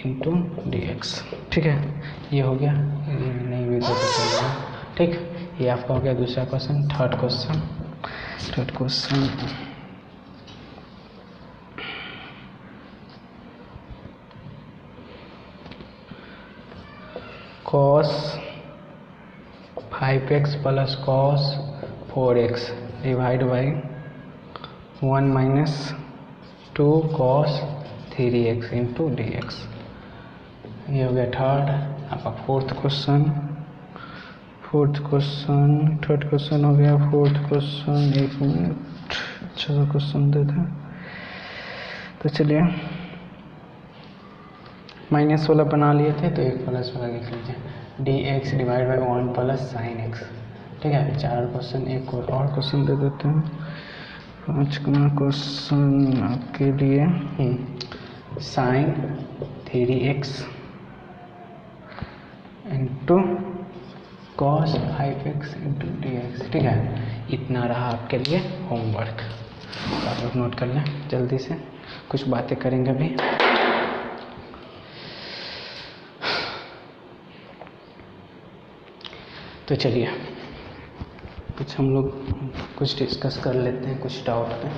into d x, ठीक है। ये हो गया, ये नहीं भी तो चलेगा, ठीक। ये आपका हो गया दूसरा question. Third question cos 5x plus cos 4x divide by 1 minus 2 cos 3x into d x. ये हो गया थर्ड। आपका फोर्थ क्वेश्चन थर्ड क्वेश्चन हो गया। फोर्थ क्वेश्चन, एक मिनट, अच्छा सा क्वेश्चन देते हैं। तो चलिए माइनस वाला बना लिए थे तो एक प्लस वाला लिख लीजिए, D x divide by 1 plus sine x, ठीक है। चार क्वेश्चन, एक और क्वेश्चन दे देते हैं। पाँचवा क्वेश्चन आपके लिए sine 3x into cos 5x into d x, ठीक है। इतना रहा आपके लिए होमवर्क, तो आप लोग नोट कर लें जल्दी से। कुछ बातें करेंगे अभी। तो चलिए कुछ हम लोग कुछ डिस्कस कर लेते हैं कुछ डाउट पे।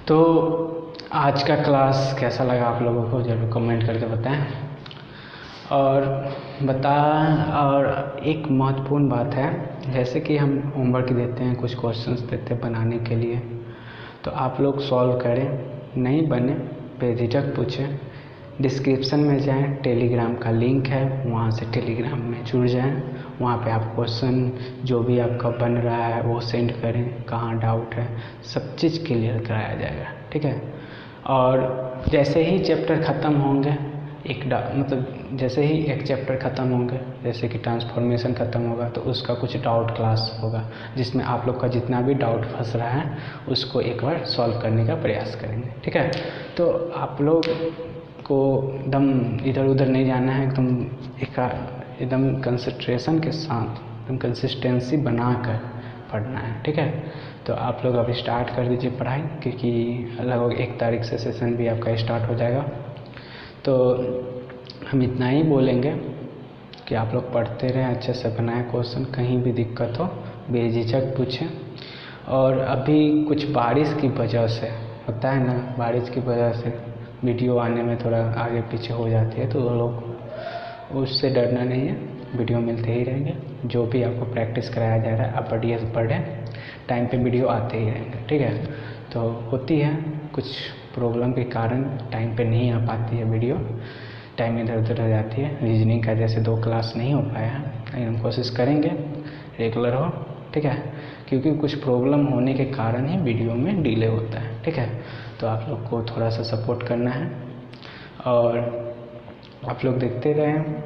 तो आज का क्लास कैसा लगा आप लोगों को जरूर कमेंट करके बताएं। और एक महत्वपूर्ण बात है, जैसे कि हम होमवर्क देते हैं, कुछ क्वेश्चंस देते हैं बनाने के लिए, तो आप लोग सॉल्व करें, नहीं बने बेझिझक पूछें। डिस्क्रिप्शन में जाएं, टेलीग्राम का लिंक है, वहाँ से टेलीग्राम में जुड़ जाएं। वहाँ पे आप क्वेश्चन जो भी आपका बन रहा है वो सेंड करें, कहाँ डाउट है सब चीज़ क्लियर कराया जाएगा, ठीक है। और जैसे ही चैप्टर ख़त्म होंगे, जैसे ही एक चैप्टर ख़त्म होंगे, जैसे कि ट्रांसफॉर्मेशन ख़त्म होगा तो उसका कुछ डाउट क्लास होगा, जिसमें आप लोग का जितना भी डाउट फंस रहा है उसको एक बार सॉल्व करने का प्रयास करेंगे, ठीक है। तो आप लोग को एकदम इधर उधर नहीं जाना है, एकदम कंसंट्रेशन के साथ एकदम कंसिस्टेंसी बना कर पढ़ना है, ठीक है। तो आप लोग अभी स्टार्ट कर दीजिए पढ़ाई, क्योंकि लगभग 1 तारीख से सेशन भी आपका स्टार्ट हो जाएगा। तो हम इतना ही बोलेंगे कि आप लोग पढ़ते रहें, अच्छे से बनाएं क्वेश्चन, कहीं भी दिक्कत हो बेझिझक पूछें। और अभी कुछ बारिश की वजह से होता है ना, बारिश की वजह से वीडियो आने में थोड़ा आगे पीछे हो जाती है, तो वो लोग उससे डरना नहीं है, वीडियो मिलते ही रहेंगे। जो भी आपको प्रैक्टिस कराया जा रहा है आप बढ़िया से पढ़ें, टाइम पे वीडियो आते ही रहेंगे, ठीक है। तो होती है कुछ प्रॉब्लम के कारण टाइम पे नहीं आ पाती है वीडियो, टाइम इधर उधर हो जाती है। रीजनिंग का जैसे 2 क्लास नहीं हो पाया है, लेकिन हम कोशिश करेंगे रेगुलर हो, ठीक है, क्योंकि कुछ प्रॉब्लम होने के कारण ही वीडियो में डिले होता है, ठीक है। तो आप लोग को थोड़ा सा सपोर्ट करना है। और आप लोग देखते रहें,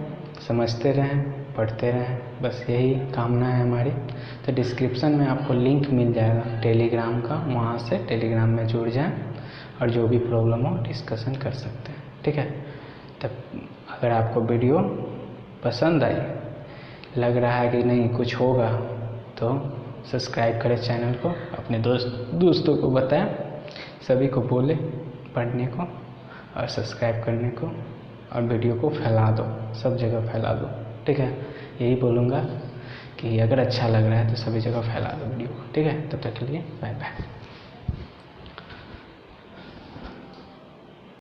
समझते रहें, पढ़ते रहें, बस यही कामना है हमारी। तो डिस्क्रिप्शन में आपको लिंक मिल जाएगा टेलीग्राम का, वहाँ से टेलीग्राम में जुड़ जाएं और जो भी प्रॉब्लम हो डिस्कशन कर सकते हैं, ठीक है। तब अगर आपको वीडियो पसंद आई, लग रहा है कि नहीं कुछ होगा, तो सब्सक्राइब करें चैनल को, अपने दोस्तों को बताएं, सभी को बोलें पढ़ने को और सब्सक्राइब करने को, और वीडियो को फैला दो, सब जगह फैला दो, ठीक है। यही बोलूँगा कि अगर अच्छा लग रहा है तो सभी जगह फैला दो वीडियो को, ठीक है। तब तक के लिए बाय बाय।